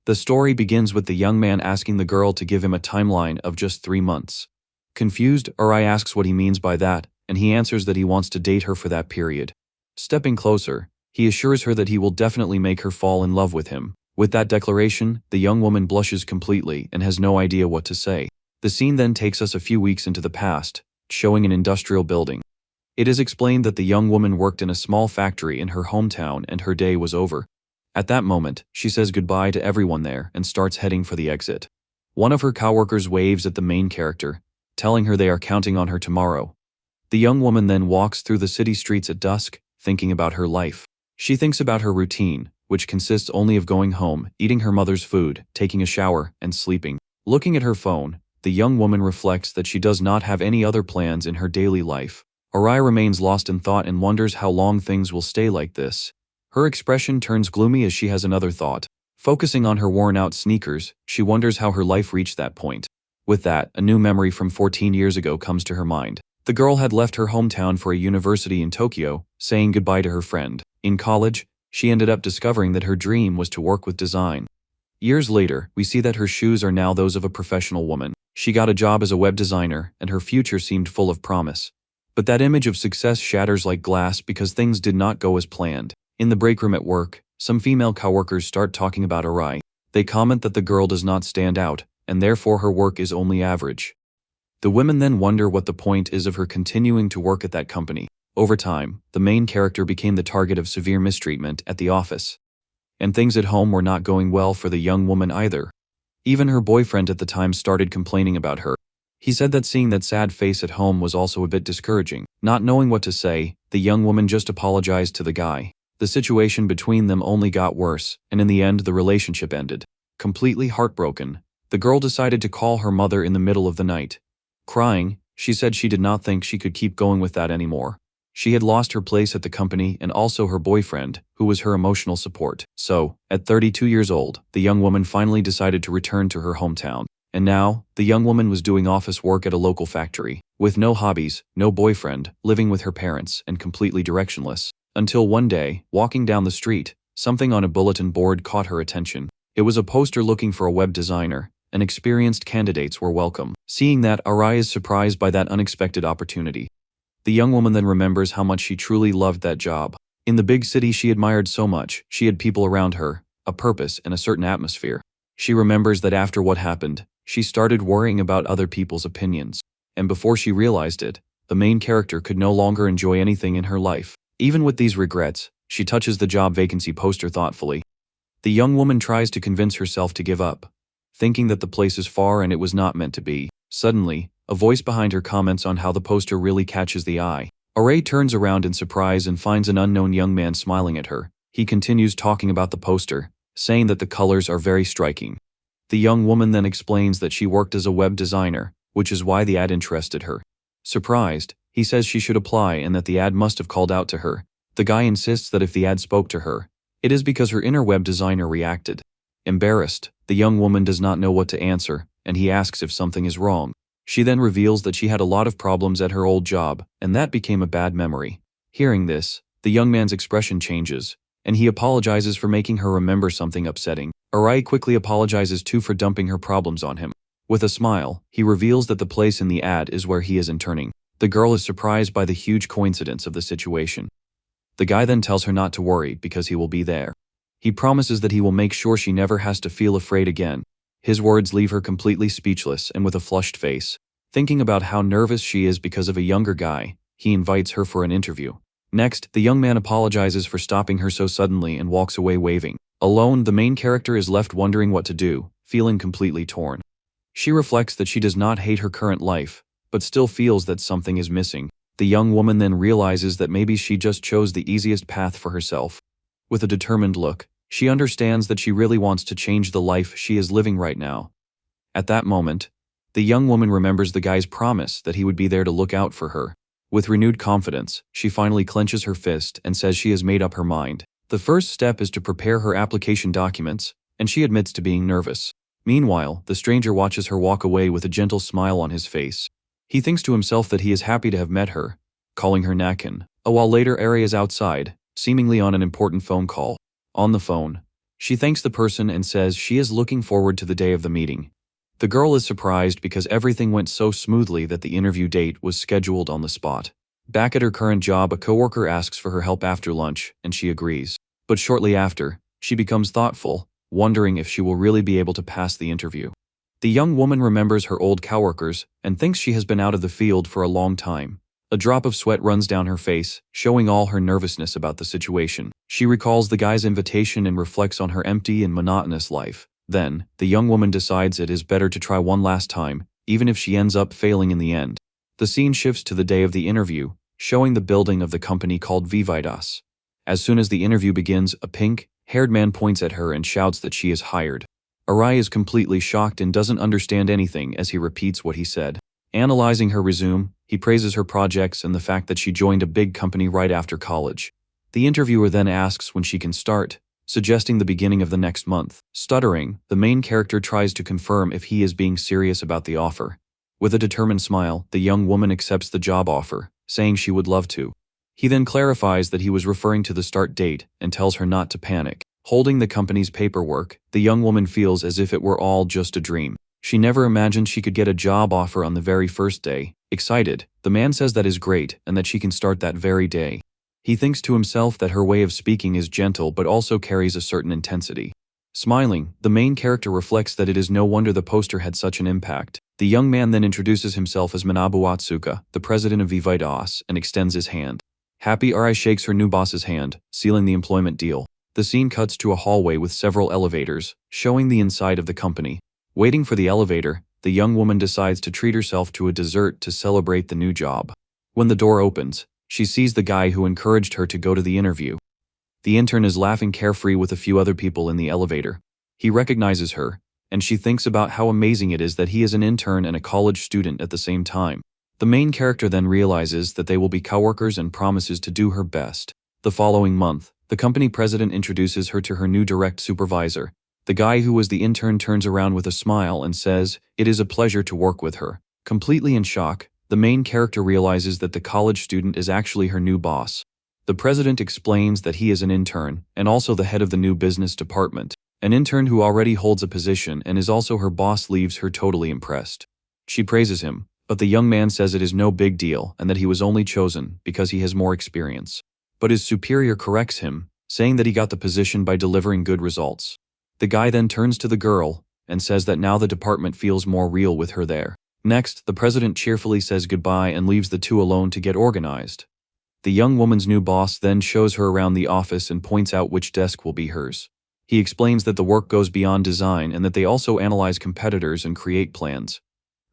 The story begins with the young man asking the girl to give him a timeline of just 3 months. Confused, Arai asks what he means by that, and he answers that he wants to date her for that period. Stepping closer, he assures her that he will definitely make her fall in love with him. With that declaration, the young woman blushes completely and has no idea what to say. The scene then takes us a few weeks into the past, showing an industrial building. It is explained that the young woman worked in a small factory in her hometown and her day was over. At that moment, she says goodbye to everyone there and starts heading for the exit. One of her coworkers waves at the main character, telling her they are counting on her tomorrow. The young woman then walks through the city streets at dusk, thinking about her life. She thinks about her routine, which consists only of going home, eating her mother's food, taking a shower, and sleeping. Looking at her phone, the young woman reflects that she does not have any other plans in her daily life. Arai remains lost in thought and wonders how long things will stay like this. Her expression turns gloomy as she has another thought. Focusing on her worn-out sneakers, she wonders how her life reached that point. With that, a new memory from 14 years ago comes to her mind. The girl had left her hometown for a university in Tokyo, saying goodbye to her friend. In college, she ended up discovering that her dream was to work with design. Years later, we see that her shoes are now those of a professional woman. She got a job as a web designer, and her future seemed full of promise. But that image of success shatters like glass because things did not go as planned. In the break room at work, some female coworkers start talking about Arai. They comment that the girl does not stand out, and therefore her work is only average. The women then wonder what the point is of her continuing to work at that company. Over time, the main character became the target of severe mistreatment at the office. And things at home were not going well for the young woman either. Even her boyfriend at the time started complaining about her. He said that seeing that sad face at home was also a bit discouraging. Not knowing what to say, the young woman just apologized to the guy. The situation between them only got worse, and in the end the relationship ended. Completely heartbroken, the girl decided to call her mother in the middle of the night. Crying, she said she did not think she could keep going with that anymore. She had lost her place at the company and also her boyfriend, who was her emotional support. So, at 32 years old, the young woman finally decided to return to her hometown. And now, the young woman was doing office work at a local factory, with no hobbies, no boyfriend, living with her parents, and completely directionless. Until one day, walking down the street, something on a bulletin board caught her attention. It was a poster looking for a web designer, and experienced candidates were welcome. Seeing that, Arai is surprised by that unexpected opportunity. The young woman then remembers how much she truly loved that job. In the big city she admired so much, she had people around her, a purpose, and a certain atmosphere. She remembers that after what happened, she started worrying about other people's opinions. And before she realized it, the main character could no longer enjoy anything in her life. Even with these regrets, she touches the job vacancy poster thoughtfully. The young woman tries to convince herself to give up, thinking that the place is far and it was not meant to be. Suddenly, a voice behind her comments on how the poster really catches the eye. Arai turns around in surprise and finds an unknown young man smiling at her. He continues talking about the poster, saying that the colors are very striking. The young woman then explains that she worked as a web designer, which is why the ad interested her. Surprised, he says she should apply and that the ad must have called out to her. The guy insists that if the ad spoke to her, it is because her inner web designer reacted. Embarrassed, the young woman does not know what to answer, and he asks if something is wrong. She then reveals that she had a lot of problems at her old job, and that became a bad memory. Hearing this, the young man's expression changes, and he apologizes for making her remember something upsetting. Arai quickly apologizes too for dumping her problems on him. With a smile, he reveals that the place in the ad is where he is interning. The girl is surprised by the huge coincidence of the situation. The guy then tells her not to worry because he will be there. He promises that he will make sure she never has to feel afraid again. His words leave her completely speechless and with a flushed face. Thinking about how nervous she is because of a younger guy, he invites her for an interview. Next, the young man apologizes for stopping her so suddenly and walks away waving. Alone, the main character is left wondering what to do, feeling completely torn. She reflects that she does not hate her current life, but still feels that something is missing. The young woman then realizes that maybe she just chose the easiest path for herself. With a determined look, she understands that she really wants to change the life she is living right now. At that moment, the young woman remembers the guy's promise that he would be there to look out for her. With renewed confidence, she finally clenches her fist and says she has made up her mind. The first step is to prepare her application documents, and she admits to being nervous. Meanwhile, the stranger watches her walk away with a gentle smile on his face. He thinks to himself that he is happy to have met her, calling her Nakin. A while later, Ari is outside, seemingly on an important phone call. On the phone, She thanks the person and says she is looking forward to the day of the meeting. The girl is surprised because everything went so smoothly that the interview date was scheduled on the spot. Back at her current job, a coworker asks for her help after lunch, and she agrees. But shortly after, she becomes thoughtful, wondering if she will really be able to pass the interview. The young woman remembers her old coworkers and thinks she has been out of the field for a long time. A drop of sweat runs down her face, showing all her nervousness about the situation. She recalls the guy's invitation and reflects on her empty and monotonous life. Then, the young woman decides it is better to try one last time, even if she ends up failing in the end. The scene shifts to the day of the interview, showing the building of the company called Vividas. As soon as the interview begins, a pink-haired man points at her and shouts that she is hired. Arai is completely shocked and doesn't understand anything as he repeats what he said. Analyzing her resume, he praises her projects and the fact that she joined a big company right after college. The interviewer then asks when she can start, suggesting the beginning of the next month. Stuttering, the main character tries to confirm if he is being serious about the offer. With a determined smile, the young woman accepts the job offer, saying she would love to. He then clarifies that he was referring to the start date and tells her not to panic. Holding the company's paperwork, the young woman feels as if it were all just a dream. She never imagined she could get a job offer on the very first day. Excited, the man says that is great and that she can start that very day. He thinks to himself that her way of speaking is gentle but also carries a certain intensity. Smiling, the main character reflects that it is no wonder the poster had such an impact. The young man then introduces himself as Manabu Atsuka, the president of Vividas, and extends his hand. Happy Arai shakes her new boss's hand, sealing the employment deal. The scene cuts to a hallway with several elevators, showing the inside of the company. Waiting for the elevator, the young woman decides to treat herself to a dessert to celebrate the new job. When the door opens, she sees the guy who encouraged her to go to the interview. The intern is laughing carefree with a few other people in the elevator. He recognizes her, and she thinks about how amazing it is that he is an intern and a college student at the same time. The main character then realizes that they will be coworkers and promises to do her best. The following month, the company president introduces her to her new direct supervisor. The guy who was the intern turns around with a smile and says, "It is a pleasure to work with her." Completely in shock, the main character realizes that the college student is actually her new boss. The president explains that he is an intern and also the head of the new business department. An intern who already holds a position and is also her boss leaves her totally impressed. She praises him, but the young man says it is no big deal and that he was only chosen because he has more experience. But his superior corrects him, saying that he got the position by delivering good results. The guy then turns to the girl and says that now the department feels more real with her there. Next, the president cheerfully says goodbye and leaves the two alone to get organized. The young woman's new boss then shows her around the office and points out which desk will be hers. He explains that the work goes beyond design and that they also analyze competitors and create plans.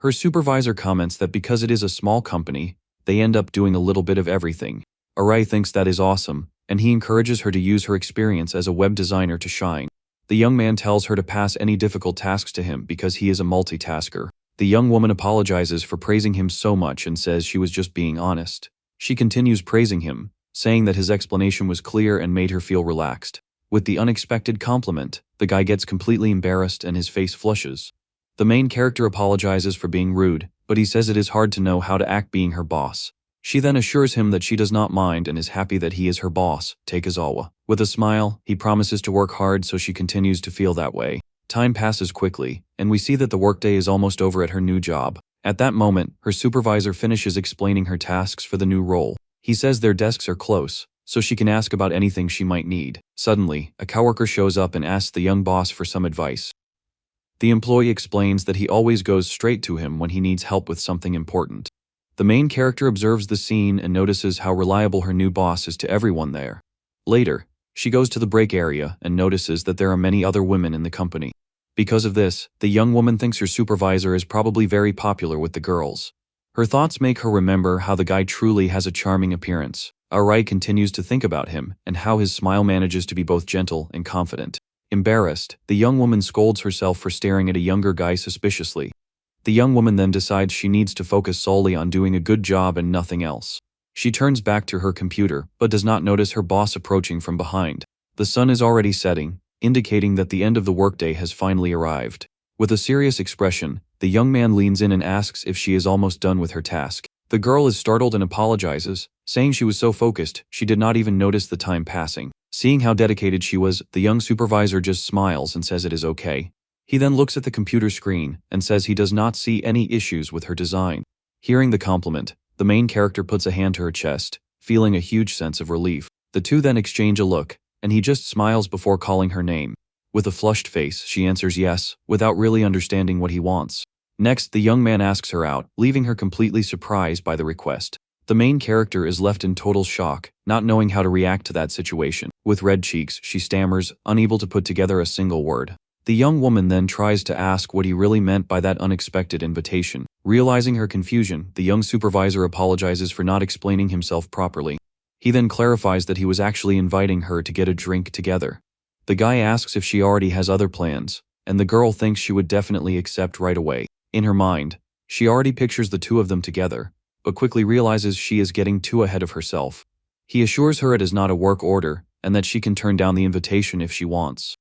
Her supervisor comments that because it is a small company, they end up doing a little bit of everything. Arai thinks that is awesome, and he encourages her to use her experience as a web designer to shine. The young man tells her to pass any difficult tasks to him because he is a multitasker. The young woman apologizes for praising him so much and says she was just being honest. She continues praising him, saying that his explanation was clear and made her feel relaxed. With the unexpected compliment, the guy gets completely embarrassed and his face flushes. The main character apologizes for being rude, but he says it is hard to know how to act being her boss. She then assures him that she does not mind and is happy that he is her boss, Takezawa. With a smile, he promises to work hard so she continues to feel that way. Time passes quickly, and we see that the workday is almost over at her new job. At that moment, her supervisor finishes explaining her tasks for the new role. He says their desks are close, so she can ask about anything she might need. Suddenly, a coworker shows up and asks the young boss for some advice. The employee explains that he always goes straight to him when he needs help with something important. The main character observes the scene and notices how reliable her new boss is to everyone there. Later, she goes to the break area and notices that there are many other women in the company. Because of this, the young woman thinks her supervisor is probably very popular with the girls. Her thoughts make her remember how the guy truly has a charming appearance. Arai continues to think about him and how his smile manages to be both gentle and confident. Embarrassed, the young woman scolds herself for staring at a younger guy suspiciously. The young woman then decides she needs to focus solely on doing a good job and nothing else. She turns back to her computer, but does not notice her boss approaching from behind. The sun is already setting, indicating that the end of the workday has finally arrived. With a serious expression, the young man leans in and asks if she is almost done with her task. The girl is startled and apologizes, saying she was so focused, she did not even notice the time passing. Seeing how dedicated she was, the young supervisor just smiles and says it is okay. He then looks at the computer screen and says he does not see any issues with her design. Hearing the compliment, the main character puts a hand to her chest, feeling a huge sense of relief. The two then exchange a look, and he just smiles before calling her name. With a flushed face, she answers yes, without really understanding what he wants. Next, the young man asks her out, leaving her completely surprised by the request. The main character is left in total shock, not knowing how to react to that situation. With red cheeks, she stammers, unable to put together a single word. The young woman then tries to ask what he really meant by that unexpected invitation. Realizing her confusion, the young supervisor apologizes for not explaining himself properly. He then clarifies that he was actually inviting her to get a drink together. The guy asks if she already has other plans, and the girl thinks she would definitely accept right away. In her mind, she already pictures the two of them together, but quickly realizes she is getting too ahead of herself. He assures her it is not a work order, and that she can turn down the invitation if she wants.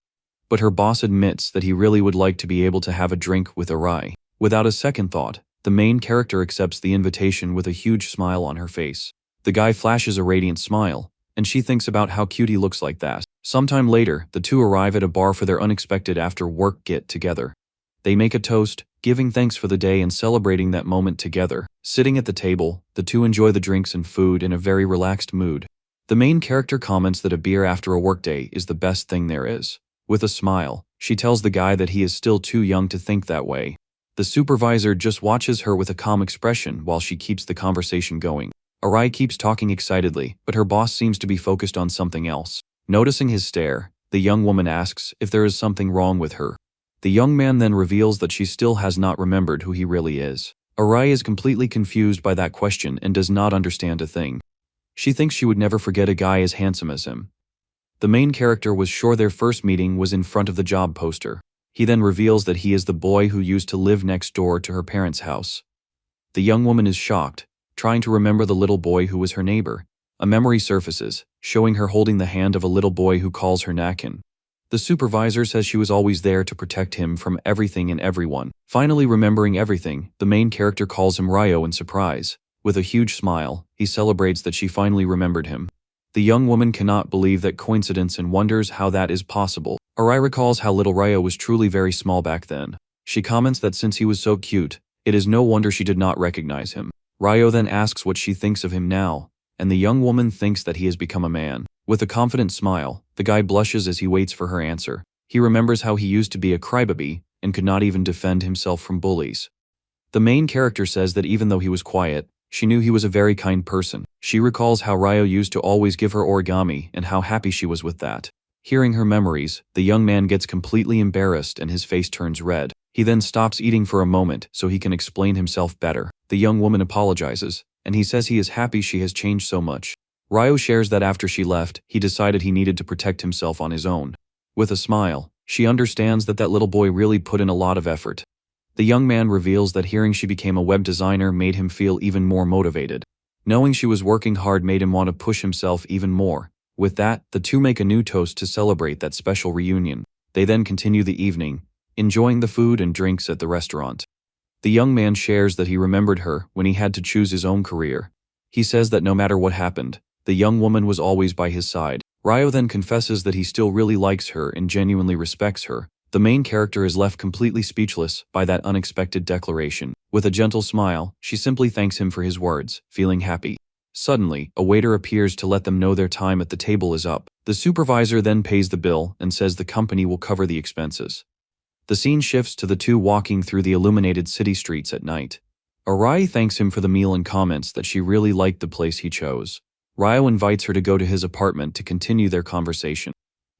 But her boss admits that he really would like to be able to have a drink with Arai. Without a second thought, the main character accepts the invitation with a huge smile on her face. The guy flashes a radiant smile, and she thinks about how cute he looks like that. Sometime later, the two arrive at a bar for their unexpected after-work get-together. They make a toast, giving thanks for the day and celebrating that moment together. Sitting at the table, the two enjoy the drinks and food in a very relaxed mood. The main character comments that a beer after a workday is the best thing there is. With a smile, she tells the guy that he is still too young to think that way. The supervisor just watches her with a calm expression while she keeps the conversation going. Arai keeps talking excitedly, but her boss seems to be focused on something else. Noticing his stare, the young woman asks if there is something wrong with her. The young man then reveals that she still has not remembered who he really is. Arai is completely confused by that question and does not understand a thing. She thinks she would never forget a guy as handsome as him. The main character was sure their first meeting was in front of the job poster. He then reveals that he is the boy who used to live next door to her parents' house. The young woman is shocked, trying to remember the little boy who was her neighbor. A memory surfaces, showing her holding the hand of a little boy who calls her Nakin. The supervisor says she was always there to protect him from everything and everyone. Finally remembering everything, the main character calls him Ryo in surprise. With a huge smile, he celebrates that she finally remembered him. The young woman cannot believe that coincidence and wonders how that is possible. Arai recalls how little Ryo was truly very small back then. She comments that since he was so cute, it is no wonder she did not recognize him. Ryo then asks what she thinks of him now, and the young woman thinks that he has become a man. With a confident smile, the guy blushes as he waits for her answer. He remembers how he used to be a crybaby and could not even defend himself from bullies. The main character says that even though he was quiet, she knew he was a very kind person. She recalls how Ryo used to always give her origami and how happy she was with that. Hearing her memories, the young man gets completely embarrassed and his face turns red. He then stops eating for a moment so he can explain himself better. The young woman apologizes, and he says he is happy she has changed so much. Ryo shares that after she left, he decided he needed to protect himself on his own. With a smile, she understands that little boy really put in a lot of effort. The young man reveals that hearing she became a web designer made him feel even more motivated. Knowing she was working hard made him want to push himself even more. With that, the two make a new toast to celebrate that special reunion. They then continue the evening, enjoying the food and drinks at the restaurant. The young man shares that he remembered her when he had to choose his own career. He says that no matter what happened, the young woman was always by his side. Ryo then confesses that he still really likes her and genuinely respects her. The main character is left completely speechless by that unexpected declaration. With a gentle smile, she simply thanks him for his words, feeling happy. Suddenly, a waiter appears to let them know their time at the table is up. The supervisor then pays the bill and says the company will cover the expenses. The scene shifts to the two walking through the illuminated city streets at night. Arai thanks him for the meal and comments that she really liked the place he chose. Ryo invites her to go to his apartment to continue their conversation.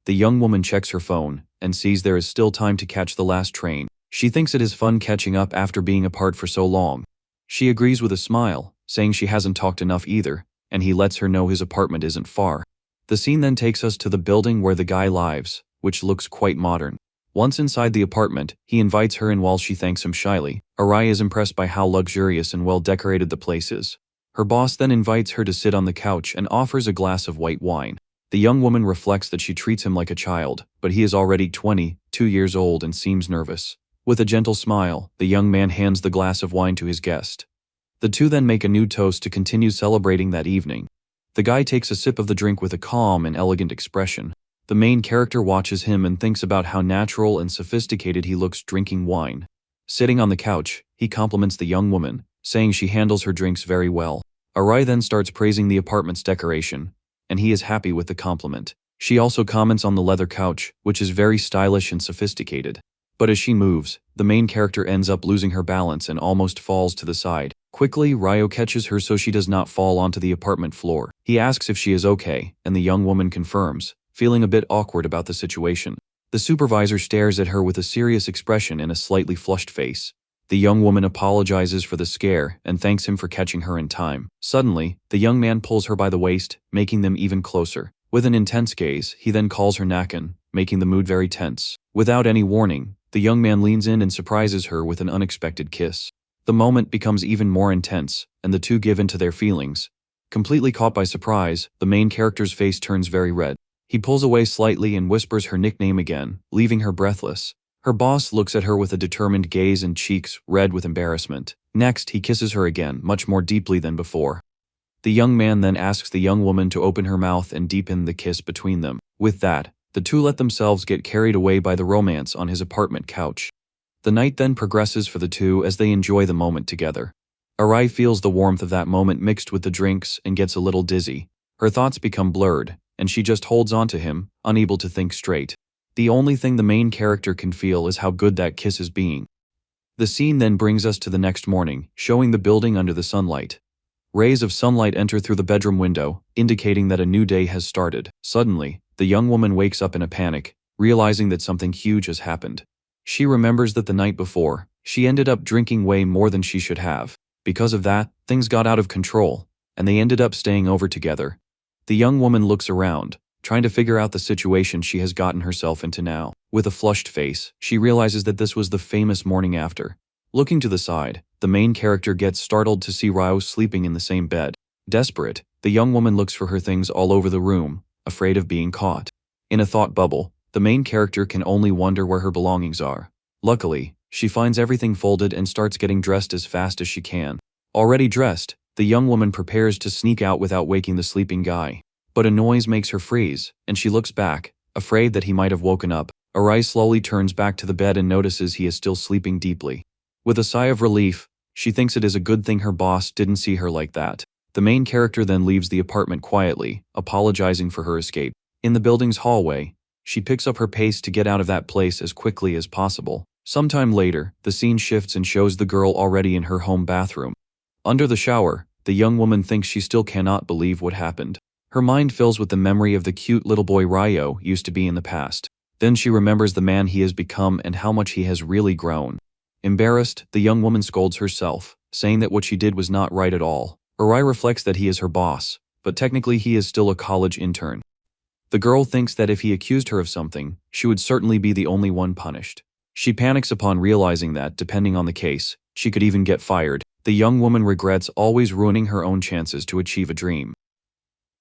The young woman checks her phone and sees there is still time to catch the last train. She thinks it is fun catching up after being apart for so long. She agrees with a smile, saying she hasn't talked enough either, and he lets her know his apartment isn't far. The scene then takes us to the building where the guy lives, which looks quite modern. Once inside the apartment, he invites her in while she thanks him shyly. Arai is impressed by how luxurious and well-decorated the place is. Her boss then invites her to sit on the couch and offers a glass of white wine. The young woman reflects that she treats him like a child, but he is already 22 years old and seems nervous. With a gentle smile, the young man hands the glass of wine to his guest. The two then make a new toast to continue celebrating that evening. The guy takes a sip of the drink with a calm and elegant expression. The main character watches him and thinks about how natural and sophisticated he looks drinking wine. Sitting on the couch, he compliments the young woman, saying she handles her drinks very well. Arai then starts praising the apartment's decoration, and he is happy with the compliment. She also comments on the leather couch, which is very stylish and sophisticated. But as she moves, the main character ends up losing her balance and almost falls to the side. Quickly, Ryo catches her so she does not fall onto the apartment floor. He asks if she is okay, and the young woman confirms, feeling a bit awkward about the situation. The supervisor stares at her with a serious expression and a slightly flushed face. The young woman apologizes for the scare and thanks him for catching her in time. Suddenly, the young man pulls her by the waist, making them even closer. With an intense gaze, he then calls her Nakan, making the mood very tense. Without any warning, the young man leans in and surprises her with an unexpected kiss. The moment becomes even more intense, and the two give in to their feelings. Completely caught by surprise, the main character's face turns very red. He pulls away slightly and whispers her nickname again, leaving her breathless. Her boss looks at her with a determined gaze and cheeks red with embarrassment. Next, he kisses her again, much more deeply than before. The young man then asks the young woman to open her mouth and deepen the kiss between them. With that, the two let themselves get carried away by the romance on his apartment couch. The night then progresses for the two as they enjoy the moment together. Arai feels the warmth of that moment mixed with the drinks and gets a little dizzy. Her thoughts become blurred, and she just holds on to him, unable to think straight. The only thing the main character can feel is how good that kiss is being. The scene then brings us to the next morning, showing the building under the sunlight. Rays of sunlight enter through the bedroom window, indicating that a new day has started. Suddenly, the young woman wakes up in a panic, realizing that something huge has happened. She remembers that the night before, she ended up drinking way more than she should have. Because of that, things got out of control, and they ended up staying over together. The young woman looks around, trying to figure out the situation she has gotten herself into now. With a flushed face, she realizes that this was the famous morning after. Looking to the side, the main character gets startled to see Ryo sleeping in the same bed. Desperate, the young woman looks for her things all over the room, afraid of being caught. In a thought bubble, the main character can only wonder where her belongings are. Luckily, she finds everything folded and starts getting dressed as fast as she can. Already dressed, the young woman prepares to sneak out without waking the sleeping guy. But a noise makes her freeze, and she looks back, afraid that he might have woken up. Arai slowly turns back to the bed and notices he is still sleeping deeply. With a sigh of relief, she thinks it is a good thing her boss didn't see her like that. The main character then leaves the apartment quietly, apologizing for her escape. In the building's hallway, she picks up her pace to get out of that place as quickly as possible. Sometime later, the scene shifts and shows the girl already in her home bathroom. Under the shower, the young woman thinks she still cannot believe what happened. Her mind fills with the memory of the cute little boy Ryo used to be in the past. Then she remembers the man he has become and how much he has really grown. Embarrassed, the young woman scolds herself, saying that what she did was not right at all. Arai reflects that he is her boss, but technically he is still a college intern. The girl thinks that if he accused her of something, she would certainly be the only one punished. She panics upon realizing that, depending on the case, she could even get fired. The young woman regrets always ruining her own chances to achieve a dream.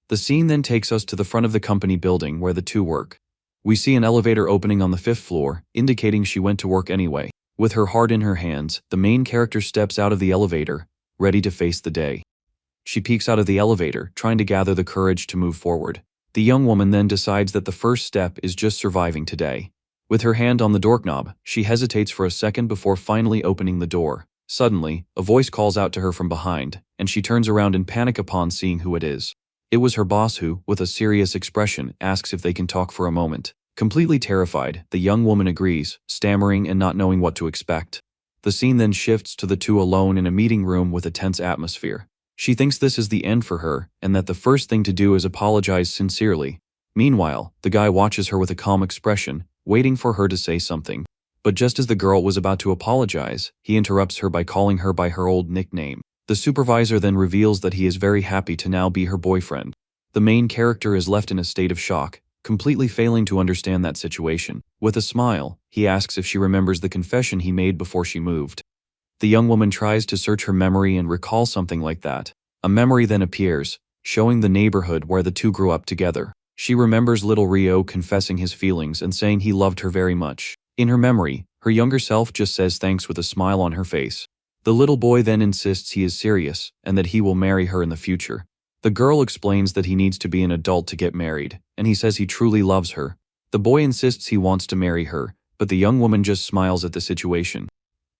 The scene then takes us to the front of the company building where the two work. We see an elevator opening on the 5th floor, indicating she went to work anyway. With her heart in her hands, the main character steps out of the elevator, ready to face the day. She peeks out of the elevator, trying to gather the courage to move forward. The young woman then decides that the first step is just surviving today. With her hand on the doorknob, she hesitates for a second before finally opening the door. Suddenly, a voice calls out to her from behind, and she turns around in panic upon seeing who it is. It was her boss who, with a serious expression, asks if they can talk for a moment. Completely terrified, the young woman agrees, stammering and not knowing what to expect. The scene then shifts to the two alone in a meeting room with a tense atmosphere. She thinks this is the end for her, and that the first thing to do is apologize sincerely. Meanwhile, the guy watches her with a calm expression, waiting for her to say something. But just as the girl was about to apologize, he interrupts her by calling her by her old nickname. The supervisor then reveals that he is very happy to now be her boyfriend. The main character is left in a state of shock, completely failing to understand that situation. With a smile, he asks if she remembers the confession he made before she moved. The young woman tries to search her memory and recall something like that. A memory then appears, showing the neighborhood where the two grew up together. She remembers little Ryo confessing his feelings and saying he loved her very much. In her memory, her younger self just says thanks with a smile on her face. The little boy then insists he is serious and that he will marry her in the future. The girl explains that he needs to be an adult to get married, and he says he truly loves her. The boy insists he wants to marry her, but the young woman just smiles at the situation.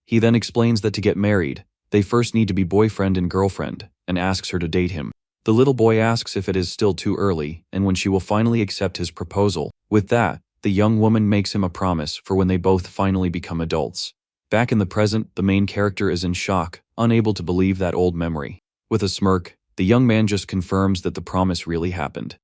He then explains that to get married, they first need to be boyfriend and girlfriend, and asks her to date him. The little boy asks if it is still too early, and when she will finally accept his proposal. With that, the young woman makes him a promise for when they both finally become adults. Back in the present, the main character is in shock, unable to believe that old memory. With a smirk, the young man just confirms that the promise really happened.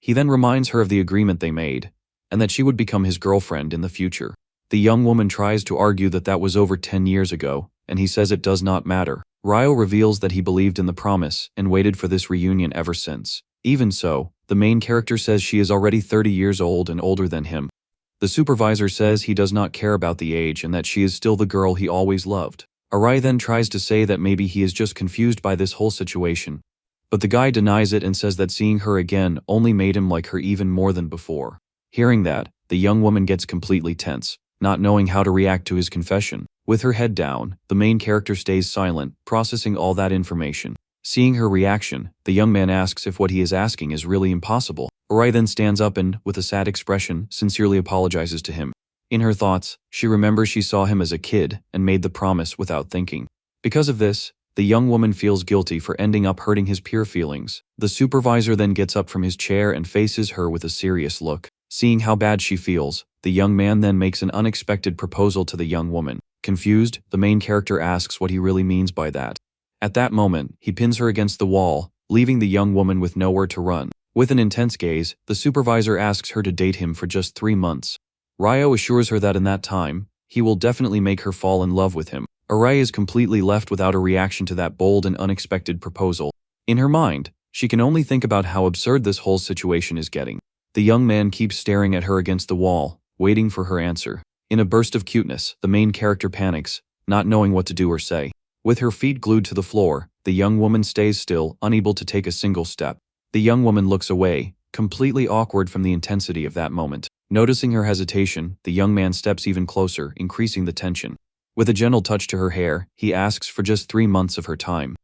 He then reminds her of the agreement they made, and that she would become his girlfriend in the future. The young woman tries to argue that that was over 10 years ago, and he says it does not matter. Ryo reveals that he believed in the promise and waited for this reunion ever since. Even so, the main character says she is already 30 years old and older than him. The supervisor says he does not care about the age and that she is still the girl he always loved. Arai then tries to say that maybe he is just confused by this whole situation. But the guy denies it and says that seeing her again only made him like her even more than before. Hearing that, the young woman gets completely tense, not knowing how to react to his confession. With her head down, the main character stays silent, processing all that information. Seeing her reaction, the young man asks if what he is asking is really impossible. Arai then stands up and, with a sad expression, sincerely apologizes to him. In her thoughts, she remembers she saw him as a kid and made the promise without thinking. Because of this, the young woman feels guilty for ending up hurting his pure feelings. The supervisor then gets up from his chair and faces her with a serious look. Seeing how bad she feels, the young man then makes an unexpected proposal to the young woman. Confused, the main character asks what he really means by that. At that moment, he pins her against the wall, leaving the young woman with nowhere to run. With an intense gaze, the supervisor asks her to date him for just 3 months. Ryo assures her that in that time, he will definitely make her fall in love with him. Arai is completely left without a reaction to that bold and unexpected proposal. In her mind, she can only think about how absurd this whole situation is getting. The young man keeps staring at her against the wall, waiting for her answer. In a burst of cuteness, the main character panics, not knowing what to do or say. With her feet glued to the floor, the young woman stays still, unable to take a single step. The young woman looks away, completely awkward from the intensity of that moment. Noticing her hesitation, the young man steps even closer, increasing the tension. With a gentle touch to her hair, he asks for just 3 months of her time.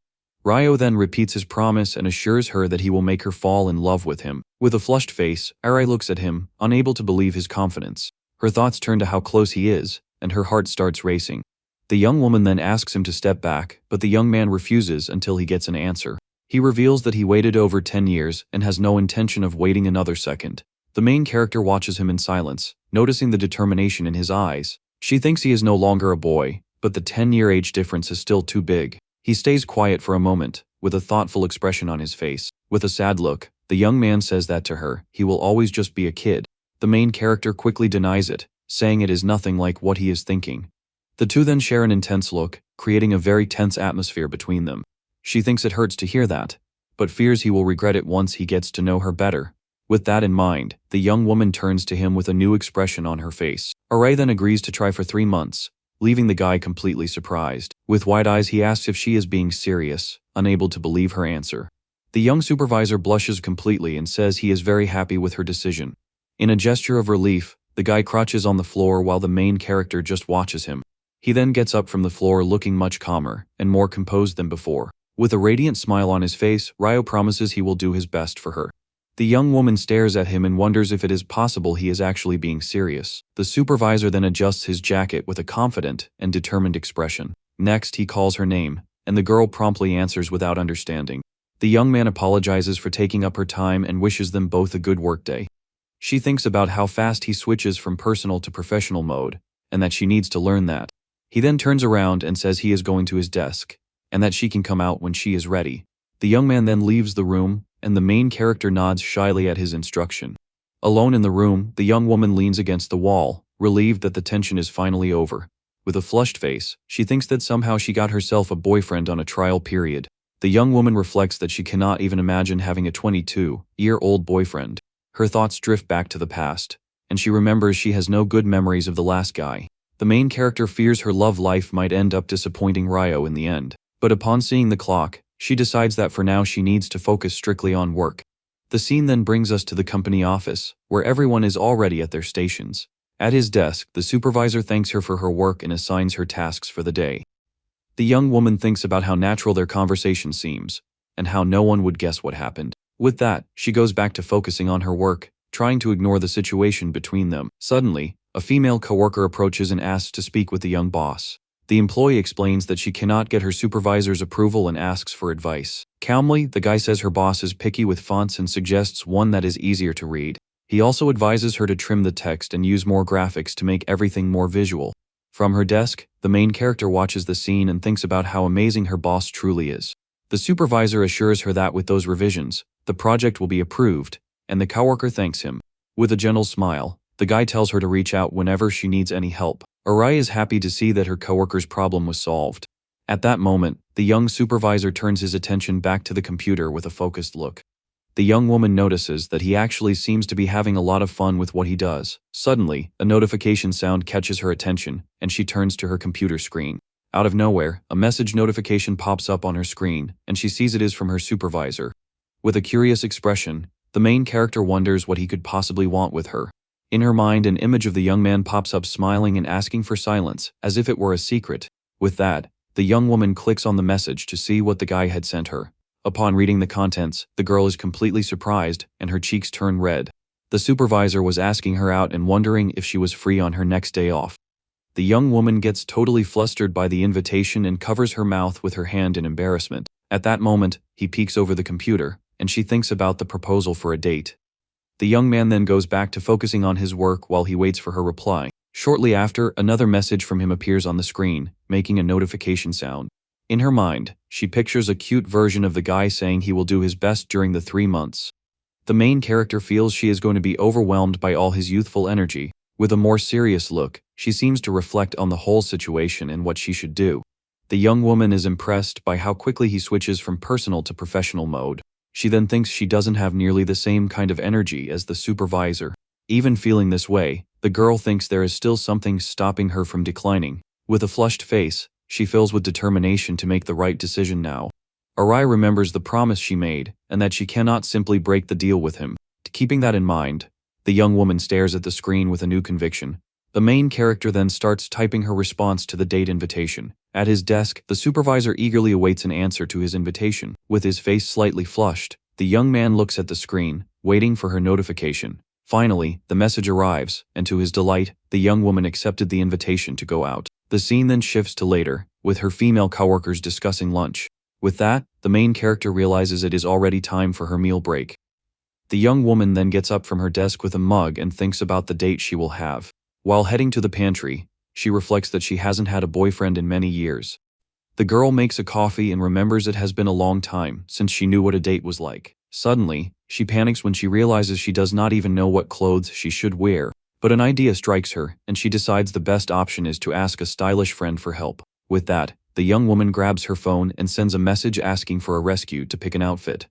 Ryo then repeats his promise and assures her that he will make her fall in love with him. With a flushed face, Arai looks at him, unable to believe his confidence. Her thoughts turn to how close he is, and her heart starts racing. The young woman then asks him to step back, but the young man refuses until he gets an answer. He reveals that he waited over 10 years and has no intention of waiting another second. The main character watches him in silence, noticing the determination in his eyes. She thinks he is no longer a boy, but the 10-year age difference is still too big. He stays quiet for a moment, with a thoughtful expression on his face. With a sad look, the young man says that to her, he will always just be a kid. The main character quickly denies it, saying it is nothing like what he is thinking. The two then share an intense look, creating a very tense atmosphere between them. She thinks it hurts to hear that, but fears he will regret it once he gets to know her better. With that in mind, the young woman turns to him with a new expression on her face. Arai then agrees to try for 3 months, leaving the guy completely surprised. With wide eyes, he asks if she is being serious, unable to believe her answer. The young supervisor blushes completely and says he is very happy with her decision. In a gesture of relief, the guy crouches on the floor while the main character just watches him. He then gets up from the floor looking much calmer and more composed than before. With a radiant smile on his face, Ryo promises he will do his best for her. The young woman stares at him and wonders if it is possible he is actually being serious. The supervisor then adjusts his jacket with a confident and determined expression. Next, he calls her name, and the girl promptly answers without understanding. The young man apologizes for taking up her time and wishes them both a good workday. She thinks about how fast he switches from personal to professional mode, and that she needs to learn that. He then turns around and says he is going to his desk, and that she can come out when she is ready. The young man then leaves the room, and the main character nods shyly at his instruction. Alone in the room, the young woman leans against the wall, relieved that the tension is finally over. With a flushed face, she thinks that somehow she got herself a boyfriend on a trial period. The young woman reflects that she cannot even imagine having a 22-year-old boyfriend. Her thoughts drift back to the past, and she remembers she has no good memories of the last guy. The main character fears her love life might end up disappointing Ryo in the end. But upon seeing the clock, she decides that for now she needs to focus strictly on work. The scene then brings us to the company office, where everyone is already at their stations. At his desk, the supervisor thanks her for her work and assigns her tasks for the day. The young woman thinks about how natural their conversation seems, and how no one would guess what happened. With that, she goes back to focusing on her work, trying to ignore the situation between them. Suddenly, a female coworker approaches and asks to speak with the young boss. The employee explains that she cannot get her supervisor's approval and asks for advice. Calmly, the guy says her boss is picky with fonts and suggests one that is easier to read. He also advises her to trim the text and use more graphics to make everything more visual. From her desk, the main character watches the scene and thinks about how amazing her boss truly is. The supervisor assures her that with those revisions, the project will be approved, and the coworker thanks him. With a gentle smile, the guy tells her to reach out whenever she needs any help. Arai is happy to see that her coworker's problem was solved. At that moment, the young supervisor turns his attention back to the computer with a focused look. The young woman notices that he actually seems to be having a lot of fun with what he does. Suddenly, a notification sound catches her attention, and she turns to her computer screen. Out of nowhere, a message notification pops up on her screen, and she sees it is from her supervisor. With a curious expression, the main character wonders what he could possibly want with her. In her mind, an image of the young man pops up smiling and asking for silence, as if it were a secret. With that, the young woman clicks on the message to see what the guy had sent her. Upon reading the contents, the girl is completely surprised, and her cheeks turn red. The supervisor was asking her out and wondering if she was free on her next day off. The young woman gets totally flustered by the invitation and covers her mouth with her hand in embarrassment. At that moment, he peeks over the computer, and she thinks about the proposal for a date. The young man then goes back to focusing on his work while he waits for her reply. Shortly after, another message from him appears on the screen, making a notification sound. In her mind, she pictures a cute version of the guy saying he will do his best during the 3 months. The main character feels she is going to be overwhelmed by all his youthful energy. With a more serious look, she seems to reflect on the whole situation and what she should do. The young woman is impressed by how quickly he switches from personal to professional mode. She then thinks she doesn't have nearly the same kind of energy as the supervisor. Even feeling this way, the girl thinks there is still something stopping her from declining. With a flushed face, she fills with determination to make the right decision now. Arai remembers the promise she made, and that she cannot simply break the deal with him. Keeping that in mind, the young woman stares at the screen with a new conviction. The main character then starts typing her response to the date invitation. At his desk, the supervisor eagerly awaits an answer to his invitation. With his face slightly flushed, the young man looks at the screen, waiting for her notification. Finally, the message arrives, and to his delight, the young woman accepted the invitation to go out. The scene then shifts to later, with her female coworkers discussing lunch. With that, the main character realizes it is already time for her meal break. The young woman then gets up from her desk with a mug and thinks about the date she will have. While heading to the pantry, she reflects that she hasn't had a boyfriend in many years. The girl makes a coffee and remembers it has been a long time since she knew what a date was like. Suddenly, she panics when she realizes she does not even know what clothes she should wear. But an idea strikes her, and she decides the best option is to ask a stylish friend for help. With that, the young woman grabs her phone and sends a message asking for a rescue to pick an outfit.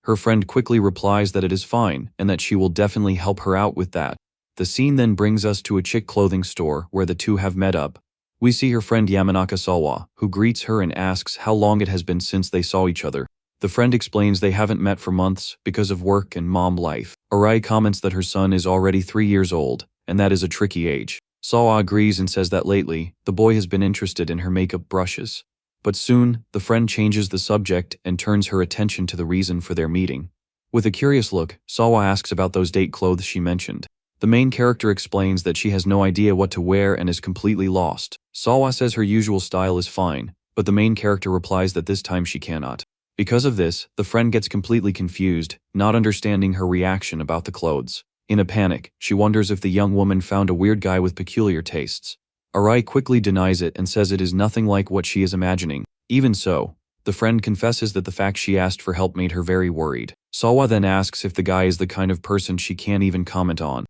Her friend quickly replies that it is fine and that she will definitely help her out with that. The scene then brings us to a chic clothing store where the two have met up. We see her friend Yamanaka, who greets her and asks how long it has been since they saw each other. The friend explains they haven't met for months because of work and mom life. Arai comments that her son is already 3 years old, and that is a tricky age. Sawa agrees and says that lately, the boy has been interested in her makeup brushes. But soon, the friend changes the subject and turns her attention to the reason for their meeting. With a curious look, Sawa asks about those date clothes she mentioned. The main character explains that she has no idea what to wear and is completely lost. Sawa says her usual style is fine, but the main character replies that this time she cannot. Because of this, the friend gets completely confused, not understanding her reaction about the clothes. In a panic, she wonders if the young woman found a weird guy with peculiar tastes. Arai quickly denies it and says it is nothing like what she is imagining. Even so, the friend confesses that the fact she asked for help made her very worried. Sawa then asks if the guy is the kind of person she can't even comment on.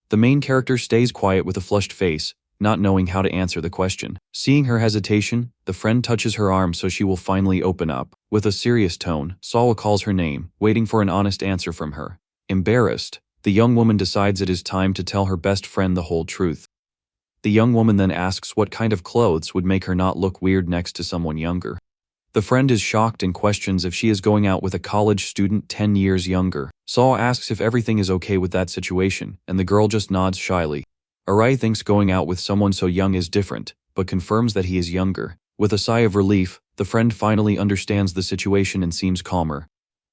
The main character stays quiet with a flushed face, not knowing how to answer the question. Seeing her hesitation, the friend touches her arm so she will finally open up. With a serious tone, Sawa calls her name, waiting for an honest answer from her. Embarrassed, the young woman decides it is time to tell her best friend the whole truth. The young woman then asks what kind of clothes would make her not look weird next to someone younger. The friend is shocked and questions if she is going out with a college student 10 years younger. Sawa asks if everything is okay with that situation, and the girl just nods shyly. Arai thinks going out with someone so young is different, but confirms that he is younger. With a sigh of relief, the friend finally understands the situation and seems calmer.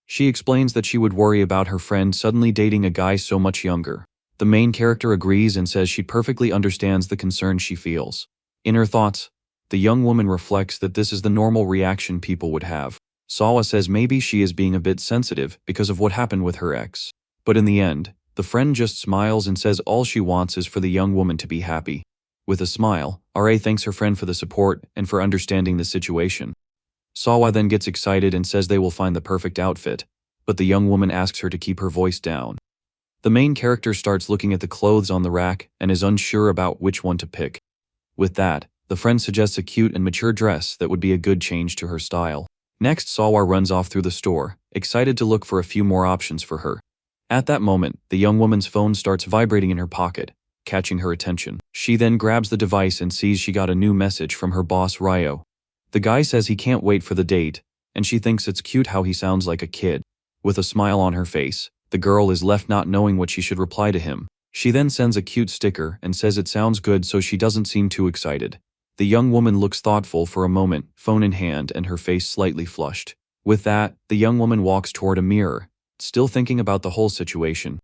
She explains that she would worry about her friend suddenly dating a guy so much younger. The main character agrees and says she perfectly understands the concern she feels. In her thoughts, the young woman reflects that this is the normal reaction people would have. Sawa says maybe she is being a bit sensitive because of what happened with her ex. But in the end, the friend just smiles and says all she wants is for the young woman to be happy. With a smile, RA thanks her friend for the support and for understanding the situation. Sawa then gets excited and says they will find the perfect outfit, but the young woman asks her to keep her voice down. The main character starts looking at the clothes on the rack and is unsure about which one to pick. With that, the friend suggests a cute and mature dress that would be a good change to her style. Next, Sawa runs off through the store, excited to look for a few more options for her. At that moment, the young woman's phone starts vibrating in her pocket, catching her attention. She then grabs the device and sees she got a new message from her boss Ryo. The guy says he can't wait for the date, and she thinks it's cute how he sounds like a kid. With a smile on her face, the girl is left not knowing what she should reply to him. She then sends a cute sticker and says it sounds good, so she doesn't seem too excited. The young woman looks thoughtful for a moment, phone in hand and her face slightly flushed. With that, the young woman walks toward a mirror, still thinking about the whole situation.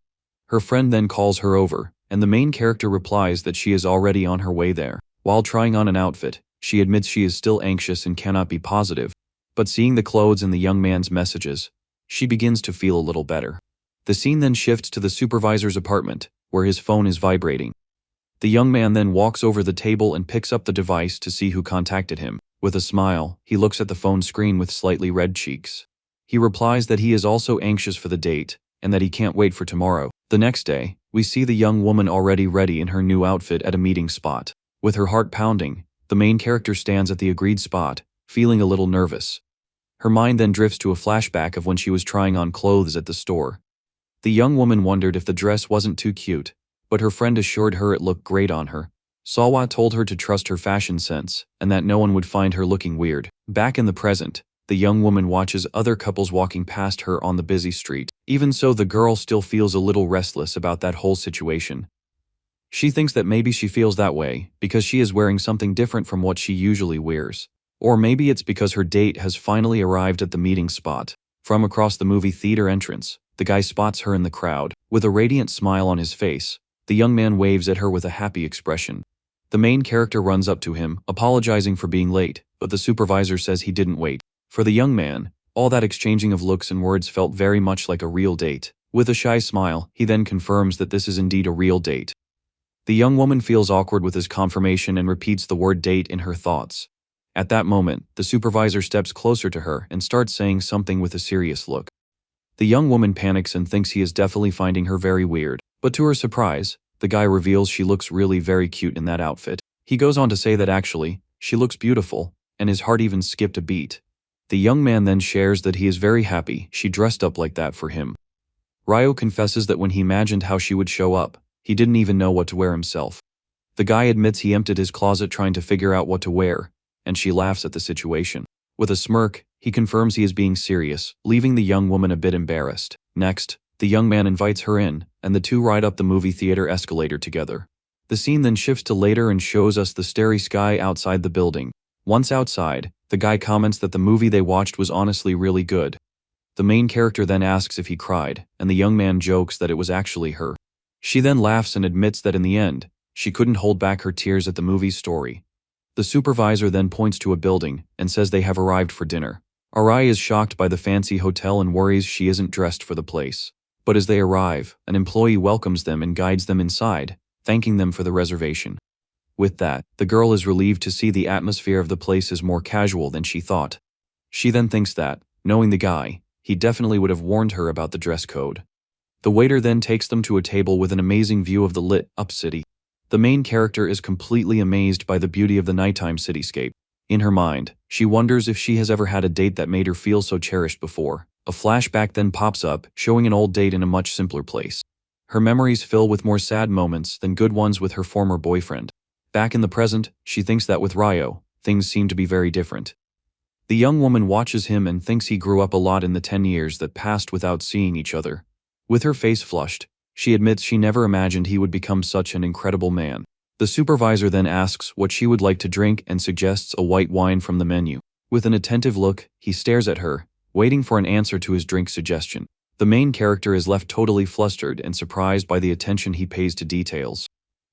Her friend then calls her over, and the main character replies that she is already on her way there. While trying on an outfit, she admits she is still anxious and cannot be positive. But seeing the clothes and the young man's messages, she begins to feel a little better. The scene then shifts to the supervisor's apartment, where his phone is vibrating. The young man then walks over the table and picks up the device to see who contacted him. With a smile, he looks at the phone screen with slightly red cheeks. He replies that he is also anxious for the date, and that he can't wait for tomorrow. The next day, we see the young woman already ready in her new outfit at a meeting spot. With her heart pounding, the main character stands at the agreed spot, feeling a little nervous. Her mind then drifts to a flashback of when she was trying on clothes at the store. The young woman wondered if the dress wasn't too cute, but her friend assured her it looked great on her. Sawa told her to trust her fashion sense, and that no one would find her looking weird. Back in the present, the young woman watches other couples walking past her on the busy street. Even so, the girl still feels a little restless about that whole situation. She thinks that maybe she feels that way because she is wearing something different from what she usually wears. Or maybe it's because her date has finally arrived at the meeting spot. From across the movie theater entrance, the guy spots her in the crowd. With a radiant smile on his face, the young man waves at her with a happy expression. The main character runs up to him, apologizing for being late, but the supervisor says he didn't wait. For the young man, all that exchanging of looks and words felt very much like a real date. With a shy smile, he then confirms that this is indeed a real date. The young woman feels awkward with his confirmation and repeats the word date in her thoughts. At that moment, the supervisor steps closer to her and starts saying something with a serious look. The young woman panics and thinks he is definitely finding her very weird. But to her surprise, the guy reveals she looks really very cute in that outfit. He goes on to say that actually, she looks beautiful, and his heart even skipped a beat. The young man then shares that he is very happy she dressed up like that for him. Ryo confesses that when he imagined how she would show up, he didn't even know what to wear himself. The guy admits he emptied his closet trying to figure out what to wear, and she laughs at the situation. With a smirk, he confirms he is being serious, leaving the young woman a bit embarrassed. Next, the young man invites her in, and the two ride up the movie theater escalator together. The scene then shifts to later and shows us the starry sky outside the building. Once outside, the guy comments that the movie they watched was honestly really good. The main character then asks if he cried, and the young man jokes that it was actually her. She then laughs and admits that in the end, she couldn't hold back her tears at the movie's story. The supervisor then points to a building and says they have arrived for dinner. Arai is shocked by the fancy hotel and worries she isn't dressed for the place. But as they arrive, an employee welcomes them and guides them inside, thanking them for the reservation. With that, the girl is relieved to see the atmosphere of the place is more casual than she thought. She then thinks that, knowing the guy, he definitely would have warned her about the dress code. The waiter then takes them to a table with an amazing view of the lit-up city. The main character is completely amazed by the beauty of the nighttime cityscape. In her mind, she wonders if she has ever had a date that made her feel so cherished before. A flashback then pops up, showing an old date in a much simpler place. Her memories fill with more sad moments than good ones with her former boyfriend. Back in the present, she thinks that with Ryo, things seem to be very different. The young woman watches him and thinks he grew up a lot in the 10 years that passed without seeing each other. With her face flushed, she admits she never imagined he would become such an incredible man. The supervisor then asks what she would like to drink and suggests a white wine from the menu. With an attentive look, he stares at her, waiting for an answer to his drink suggestion. The main character is left totally flustered and surprised by the attention he pays to details.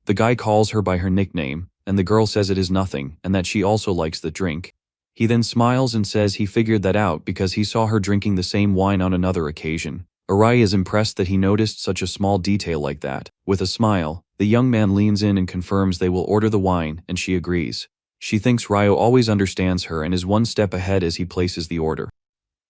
The guy calls her by her nickname, and the girl says it is nothing and that she also likes the drink. He then smiles and says he figured that out because he saw her drinking the same wine on another occasion. Arai is impressed that he noticed such a small detail like that. With a smile, the young man leans in and confirms they will order the wine, and she agrees. She thinks Ryo always understands her and is one step ahead as he places the order.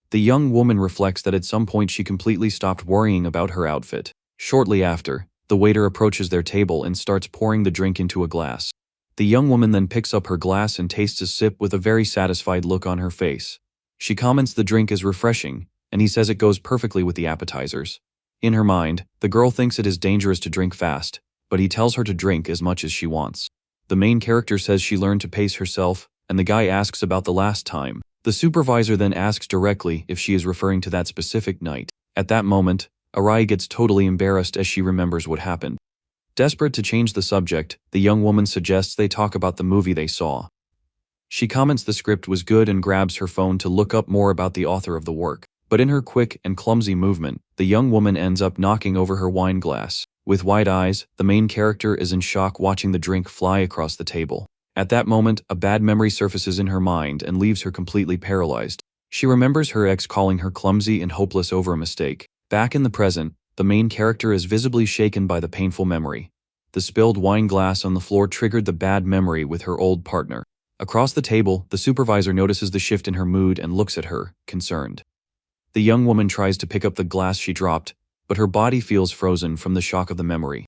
The young woman reflects that at some point she completely stopped worrying about her outfit. Shortly after, the waiter approaches their table and starts pouring the drink into a glass. The young woman then picks up her glass and tastes a sip with a very satisfied look on her face. She comments the drink is refreshing, and he says it goes perfectly with the appetizers. In her mind, the girl thinks it is dangerous to drink fast, but he tells her to drink as much as she wants. The main character says she learned to pace herself, and the guy asks about the last time. The supervisor then asks directly if she is referring to that specific night. At that moment, Arai gets totally embarrassed as she remembers what happened. Desperate to change the subject, the young woman suggests they talk about the movie they saw. She comments the script was good and grabs her phone to look up more about the author of the work. But in her quick and clumsy movement, the young woman ends up knocking over her wine glass. With wide eyes, the main character is in shock watching the drink fly across the table. At that moment, a bad memory surfaces in her mind and leaves her completely paralyzed. She remembers her ex calling her clumsy and hopeless over a mistake. Back in the present, the main character is visibly shaken by the painful memory. The spilled wine glass on the floor triggered the bad memory with her old partner. Across the table, the supervisor notices the shift in her mood and looks at her, concerned. The young woman tries to pick up the glass she dropped, but her body feels frozen from the shock of the memory.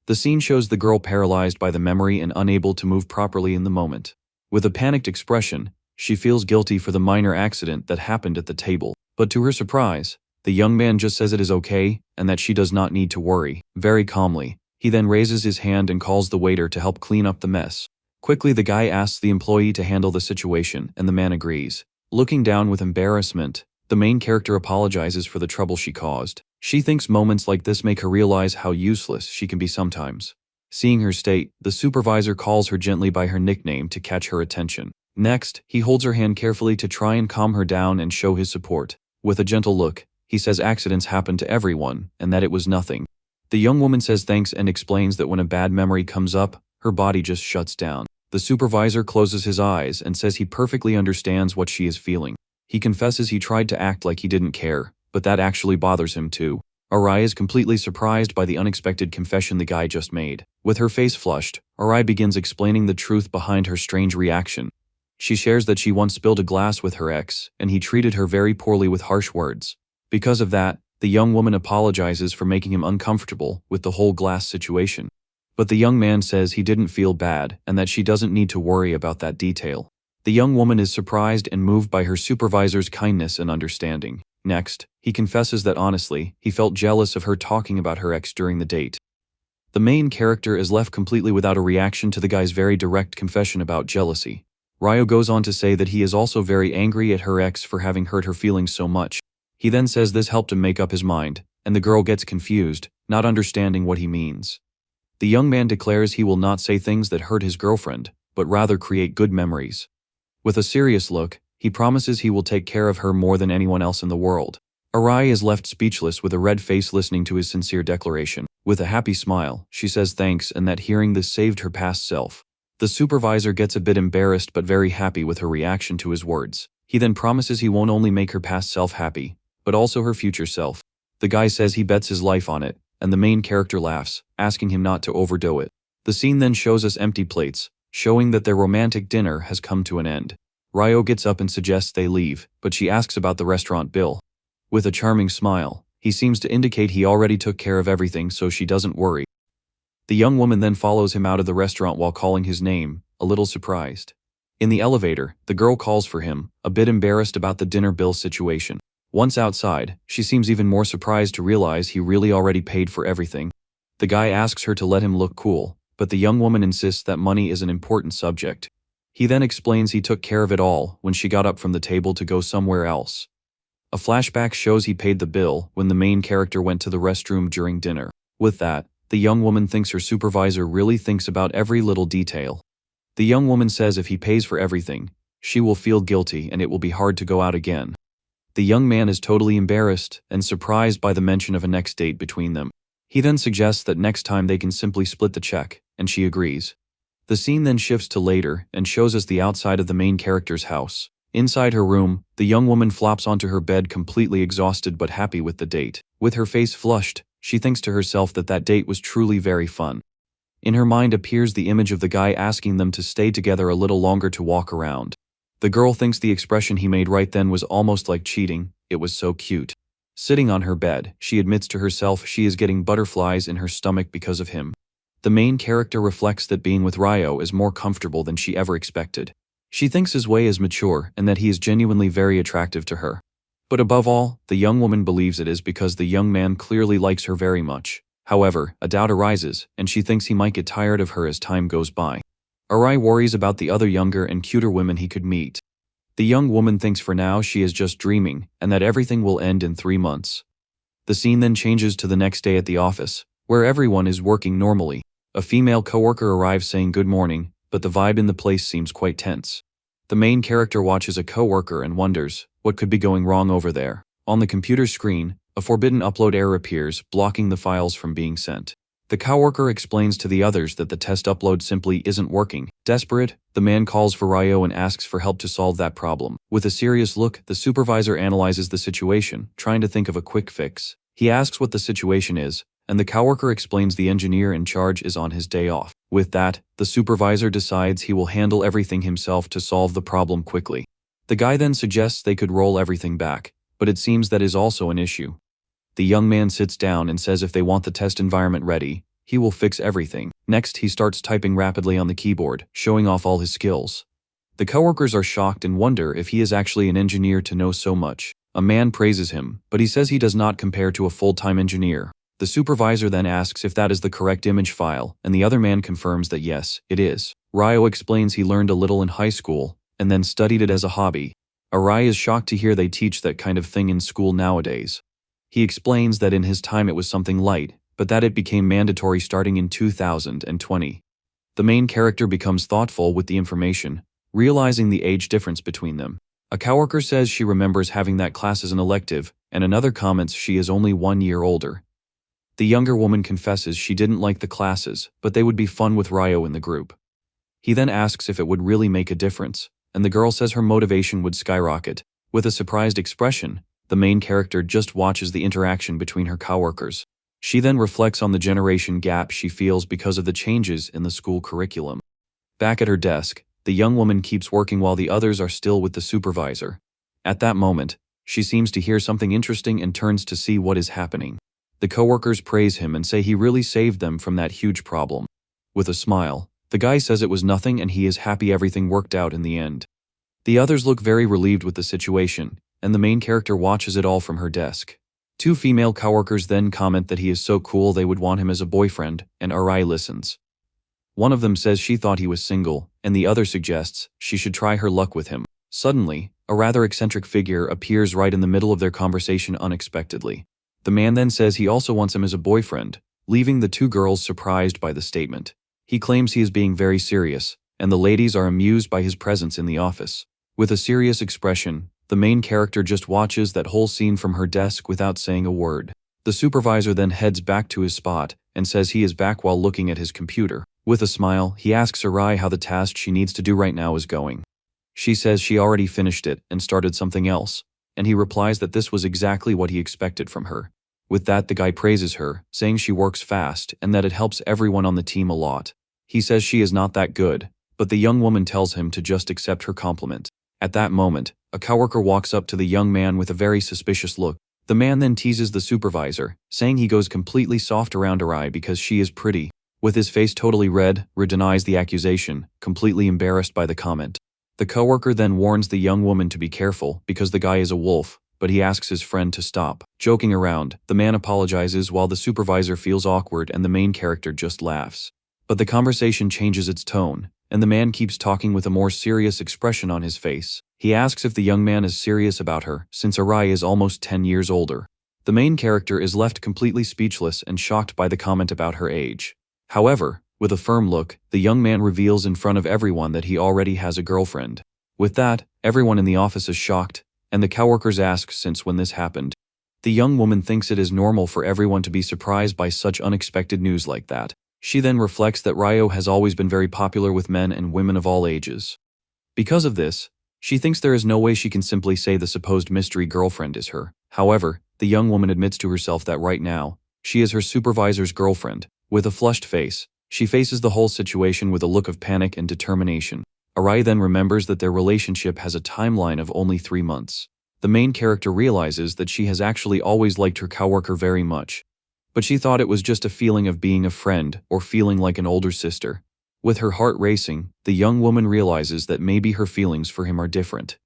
The scene shows the girl paralyzed by the memory and unable to move properly in the moment. With a panicked expression, she feels guilty for the minor accident that happened at the table. But to her surprise, the young man just says it is okay and that she does not need to worry. Very calmly, he then raises his hand and calls the waiter to help clean up the mess. Quickly, the guy asks the employee to handle the situation, and the man agrees. Looking down with embarrassment, the main character apologizes for the trouble she caused. She thinks moments like this make her realize how useless she can be sometimes. Seeing her state, the supervisor calls her gently by her nickname to catch her attention. Next, he holds her hand carefully to try and calm her down and show his support. With a gentle look, he says accidents happen to everyone and that it was nothing. The young woman says thanks and explains that when a bad memory comes up, her body just shuts down. The supervisor closes his eyes and says he perfectly understands what she is feeling. He confesses he tried to act like he didn't care, but that actually bothers him too. Arai is completely surprised by the unexpected confession the guy just made. With her face flushed, Arai begins explaining the truth behind her strange reaction. She shares that she once spilled a glass with her ex, and he treated her very poorly with harsh words. Because of that, the young woman apologizes for making him uncomfortable with the whole glass situation. But the young man says he didn't feel bad and that she doesn't need to worry about that detail. The young woman is surprised and moved by her supervisor's kindness and understanding. Next, he confesses that honestly, he felt jealous of her talking about her ex during the date. The main character is left completely without a reaction to the guy's very direct confession about jealousy. Ryo goes on to say that he is also very angry at her ex for having hurt her feelings so much. He then says this helped him make up his mind, and the girl gets confused, not understanding what he means. The young man declares he will not say things that hurt his girlfriend, but rather create good memories. With a serious look, he promises he will take care of her more than anyone else in the world. Arai is left speechless with a red face listening to his sincere declaration. With a happy smile, she says thanks and that hearing this saved her past self. The supervisor gets a bit embarrassed but very happy with her reaction to his words. He then promises he won't only make her past self happy, but also her future self. The guy says he bets his life on it, and the main character laughs, asking him not to overdo it. The scene then shows us empty plates, showing that their romantic dinner has come to an end. Ryo gets up and suggests they leave, but she asks about the restaurant bill. With a charming smile, he seems to indicate he already took care of everything so she doesn't worry. The young woman then follows him out of the restaurant while calling his name, a little surprised. In the elevator, the girl calls for him, a bit embarrassed about the dinner bill situation. Once outside, she seems even more surprised to realize he really already paid for everything. The guy asks her to let him look cool, but the young woman insists that money is an important subject. He then explains he took care of it all when she got up from the table to go somewhere else. A flashback shows he paid the bill when the main character went to the restroom during dinner. With that, the young woman thinks her supervisor really thinks about every little detail. The young woman says if he pays for everything, She will feel guilty and it will be hard to go out again. The young man is totally embarrassed and surprised by the mention of a next date between them. He then suggests that next time they can simply split the check, and she agrees. The scene then shifts to later and shows us the outside of the main character's house. Inside her room, the young woman flops onto her bed completely exhausted but happy with the date. With her face flushed, she thinks to herself that that date was truly very fun. In her mind appears the image of the guy asking them to stay together a little longer to walk around. The girl thinks the expression he made right then was almost like cheating. It was so cute. Sitting on her bed, she admits to herself she is getting butterflies in her stomach because of him. The main character reflects that being with Ryo is more comfortable than she ever expected. She thinks his way is mature and that he is genuinely very attractive to her. But above all, the young woman believes it is because the young man clearly likes her very much. However, a doubt arises, and she thinks he might get tired of her as time goes by. Arai worries about the other younger and cuter women he could meet. The young woman thinks for now she is just dreaming, and that everything will end in 3 months. The scene then changes to the next day at the office, where everyone is working normally. A female coworker arrives saying good morning, but the vibe in the place seems quite tense. The main character watches a coworker and wonders what could be going wrong over there. On the computer screen, a forbidden upload error appears, blocking the files from being sent. The coworker explains to the others that the test upload simply isn't working. Desperate, the man calls for Ryo and asks for help to solve that problem. With a serious look, the supervisor analyzes the situation, trying to think of a quick fix. He asks what the situation is, and the coworker explains the engineer in charge is on his day off. With that, the supervisor decides he will handle everything himself to solve the problem quickly. The guy then suggests they could roll everything back, but it seems that is also an issue. The young man sits down and says if they want the test environment ready, he will fix everything. Next, he starts typing rapidly on the keyboard, showing off all his skills. The coworkers are shocked and wonder if he is actually an engineer to know so much. A man praises him, but he says he does not compare to a full-time engineer. The supervisor then asks if that is the correct image file, and the other man confirms that yes, it is. Ryo explains he learned a little in high school, and then studied it as a hobby. Arai is shocked to hear they teach that kind of thing in school nowadays. He explains that in his time it was something light, but that it became mandatory starting in 2020. The main character becomes thoughtful with the information, realizing the age difference between them. A coworker says she remembers having that class as an elective, and another comments she is only 1 year older. The younger woman confesses she didn't like the classes, but they would be fun with Ryo in the group. He then asks if it would really make a difference, and the girl says her motivation would skyrocket. With a surprised expression, the main character just watches the interaction between her coworkers. She then reflects on the generation gap she feels because of the changes in the school curriculum. Back at her desk, the young woman keeps working while the others are still with the supervisor. At that moment, she seems to hear something interesting and turns to see what is happening. The coworkers praise him and say he really saved them from that huge problem. With a smile, the guy says it was nothing and he is happy everything worked out in the end. The others look very relieved with the situation, and the main character watches it all from her desk. 2 female coworkers then comment that he is so cool they would want him as a boyfriend, and Arai listens. One of them says she thought he was single, and the other suggests she should try her luck with him. Suddenly, a rather eccentric figure appears right in the middle of their conversation unexpectedly. The man then says he also wants him as a boyfriend, leaving the 2 girls surprised by the statement. He claims he is being very serious, and the ladies are amused by his presence in the office. With a serious expression, the main character just watches that whole scene from her desk without saying a word. The supervisor then heads back to his spot and says he is back while looking at his computer. With a smile, he asks Arai how the task she needs to do right now is going. She says she already finished it and started something else, and he replies that this was exactly what he expected from her. With that, the guy praises her, saying she works fast and that it helps everyone on the team a lot. He says she is not that good, but the young woman tells him to just accept her compliment. At that moment, a coworker walks up to the young man with a very suspicious look. The man then teases the supervisor, saying he goes completely soft around Arai because she is pretty. With his face totally red, Ra denies the accusation, completely embarrassed by the comment. The coworker then warns the young woman to be careful because the guy is a wolf, but he asks his friend to stop. Joking around, the man apologizes while the supervisor feels awkward and the main character just laughs. But the conversation changes its tone, and the man keeps talking with a more serious expression on his face. He asks if the young man is serious about her, since Arai is almost 10 years older. The main character is left completely speechless and shocked by the comment about her age. However, with a firm look, the young man reveals in front of everyone that he already has a girlfriend. With that, everyone in the office is shocked, and the coworkers ask since when this happened. The young woman thinks it is normal for everyone to be surprised by such unexpected news like that. She then reflects that Ryo has always been very popular with men and women of all ages. Because of this, she thinks there is no way she can simply say the supposed mystery girlfriend is her. However, the young woman admits to herself that right now, she is her supervisor's girlfriend. With a flushed face, she faces the whole situation with a look of panic and determination. Arai then remembers that their relationship has a timeline of only 3 months. The main character realizes that she has actually always liked her coworker very much, but she thought it was just a feeling of being a friend or feeling like an older sister. With her heart racing, the young woman realizes that maybe her feelings for him are different.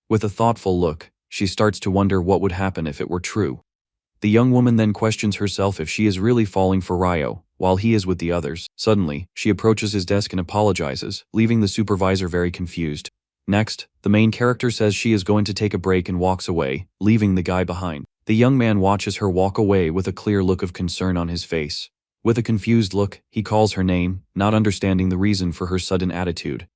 With a thoughtful look, she starts to wonder what would happen if it were true. The young woman then questions herself if she is really falling for Ryo, while he is with the others. Suddenly, she approaches his desk and apologizes, leaving the supervisor very confused. Next, the main character says she is going to take a break and walks away, leaving the guy behind. The young man watches her walk away with a clear look of concern on his face. With a confused look, he calls her name, not understanding the reason for her sudden attitude.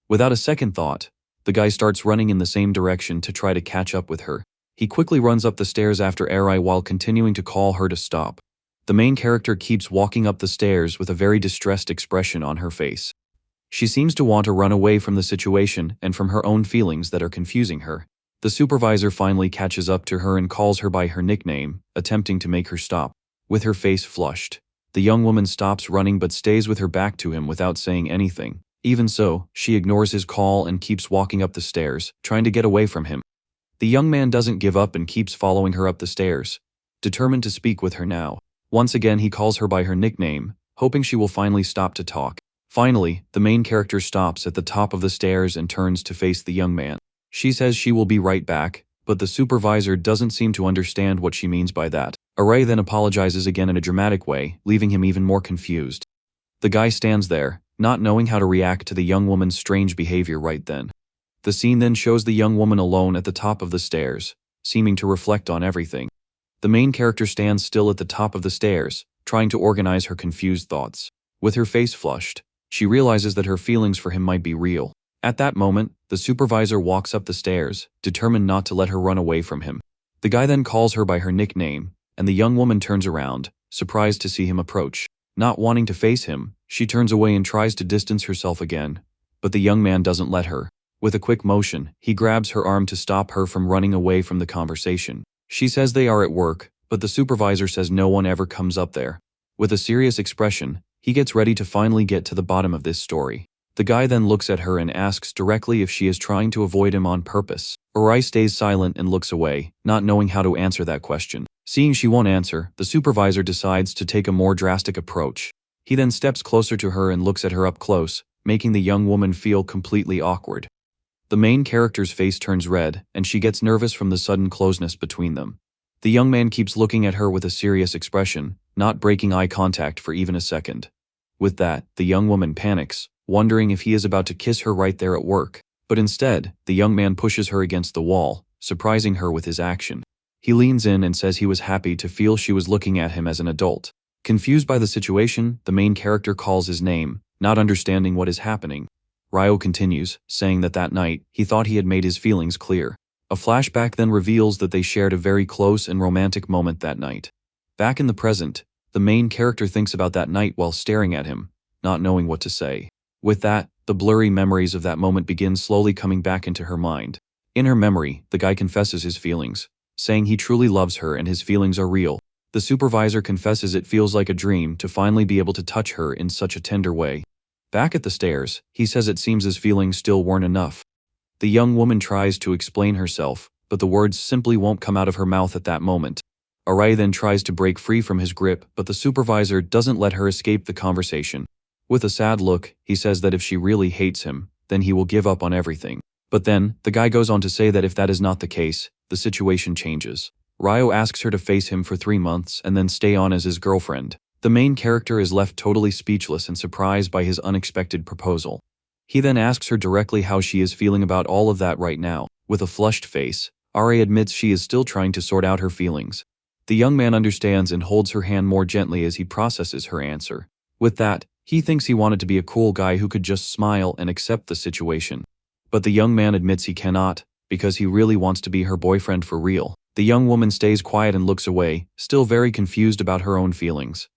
Without a second thought, the guy starts running in the same direction to try to catch up with her. He quickly runs up the stairs after Arai while continuing to call her to stop. The main character keeps walking up the stairs with a very distressed expression on her face. She seems to want to run away from the situation and from her own feelings that are confusing her. The supervisor finally catches up to her and calls her by her nickname, attempting to make her stop. With her face flushed, the young woman stops running but stays with her back to him without saying anything. Even so, she ignores his call and keeps walking up the stairs, trying to get away from him. The young man doesn't give up and keeps following her up the stairs, determined to speak with her now. Once again he calls her by her nickname, hoping she will finally stop to talk. Finally, the main character stops at the top of the stairs and turns to face the young man. She says she will be right back, but the supervisor doesn't seem to understand what she means by that. Arai then apologizes again in a dramatic way, leaving him even more confused. The guy stands there, not knowing how to react to the young woman's strange behavior right then. The scene then shows the young woman alone at the top of the stairs, seeming to reflect on everything. The main character stands still at the top of the stairs, trying to organize her confused thoughts. With her face flushed, she realizes that her feelings for him might be real. At that moment, the supervisor walks up the stairs, determined not to let her run away from him. The guy then calls her by her nickname, and the young woman turns around, surprised to see him approach. Not wanting to face him, she turns away and tries to distance herself again, but the young man doesn't let her. With a quick motion, he grabs her arm to stop her from running away from the conversation. She says they are at work, but the supervisor says no one ever comes up there. With a serious expression, he gets ready to finally get to the bottom of this story. The guy then looks at her and asks directly if she is trying to avoid him on purpose. Arai stays silent and looks away, not knowing how to answer that question. Seeing she won't answer, the supervisor decides to take a more drastic approach. He then steps closer to her and looks at her up close, making the young woman feel completely awkward. The main character's face turns red, and she gets nervous from the sudden closeness between them. The young man keeps looking at her with a serious expression, not breaking eye contact for even a second. With that, the young woman panics, wondering if he is about to kiss her right there at work. But instead, the young man pushes her against the wall, surprising her with his action. He leans in and says he was happy to feel she was looking at him as an adult. Confused by the situation, the main character calls his name, not understanding what is happening. Ryo continues, saying that night, he thought he had made his feelings clear. A flashback then reveals that they shared a very close and romantic moment that night. Back in the present, the main character thinks about that night while staring at him, not knowing what to say. With that, the blurry memories of that moment begin slowly coming back into her mind. In her memory, the guy confesses his feelings, saying he truly loves her and his feelings are real. The supervisor confesses it feels like a dream to finally be able to touch her in such a tender way. Back at the stairs, he says it seems his feelings still weren't enough. The young woman tries to explain herself, but the words simply won't come out of her mouth at that moment. Arai then tries to break free from his grip, but the supervisor doesn't let her escape the conversation. With a sad look, he says that if she really hates him, then he will give up on everything. But then, the guy goes on to say that if that is not the case, the situation changes. Ryo asks her to face him for 3 months and then stay on as his girlfriend. The main character is left totally speechless and surprised by his unexpected proposal. He then asks her directly how she is feeling about all of that right now. With a flushed face, Ari admits she is still trying to sort out her feelings. The young man understands and holds her hand more gently as he processes her answer. With that, he thinks he wanted to be a cool guy who could just smile and accept the situation. But the young man admits he cannot, because he really wants to be her boyfriend for real. The young woman stays quiet and looks away, still very confused about her own feelings.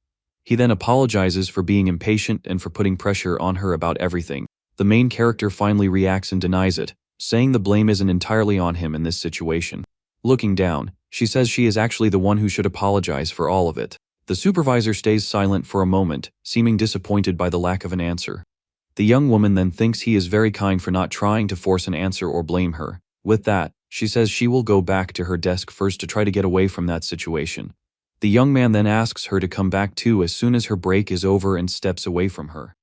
He then apologizes for being impatient and for putting pressure on her about everything. The main character finally reacts and denies it, saying the blame isn't entirely on him in this situation. Looking down, she says she is actually the one who should apologize for all of it. The supervisor stays silent for a moment, seeming disappointed by the lack of an answer. The young woman then thinks he is very kind for not trying to force an answer or blame her. With that, she says she will go back to her desk first to try to get away from that situation. The young man then asks her to come back too as soon as her break is over and steps away from her.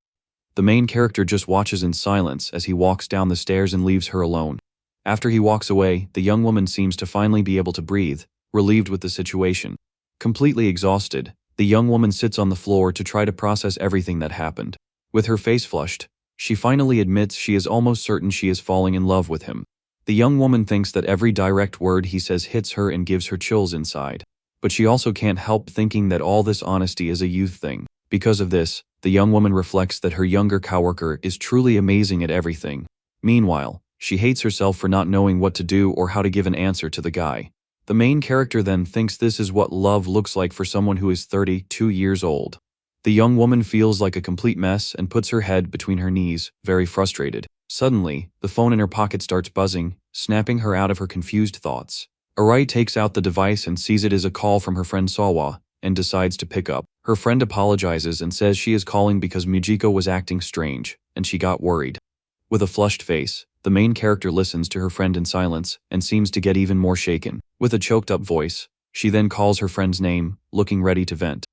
The main character just watches in silence as he walks down the stairs and leaves her alone. After he walks away, the young woman seems to finally be able to breathe, relieved with the situation. Completely exhausted, the young woman sits on the floor to try to process everything that happened. With her face flushed, she finally admits she is almost certain she is falling in love with him. The young woman thinks that every direct word he says hits her and gives her chills inside. But she also can't help thinking that all this honesty is a youth thing. Because of this, the young woman reflects that her younger coworker is truly amazing at everything. Meanwhile, she hates herself for not knowing what to do or how to give an answer to the guy. The main character then thinks this is what love looks like for someone who is 32 years old. The young woman feels like a complete mess and puts her head between her knees, very frustrated. Suddenly, the phone in her pocket starts buzzing, snapping her out of her confused thoughts. Arai takes out the device and sees it as a call from her friend Sawa, and decides to pick up. Her friend apologizes and says she is calling because Mijiko was acting strange, and she got worried. With a flushed face, the main character listens to her friend in silence and seems to get even more shaken. With a choked-up voice, she then calls her friend's name, looking ready to vent.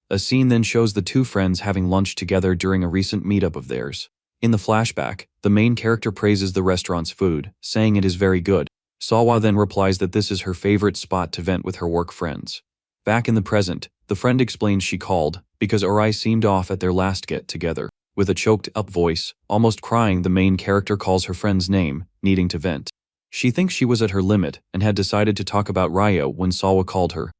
A scene then shows the two friends having lunch together during a recent meetup of theirs. In the flashback, the main character praises the restaurant's food, saying it is very good. Sawa then replies that this is her favorite spot to vent with her work friends. Back in the present, the friend explains she called because Arai seemed off at their last get-together. With a choked-up voice, almost crying, the main character calls her friend's name, needing to vent. She thinks she was at her limit and had decided to talk about Ryo when Sawa called her.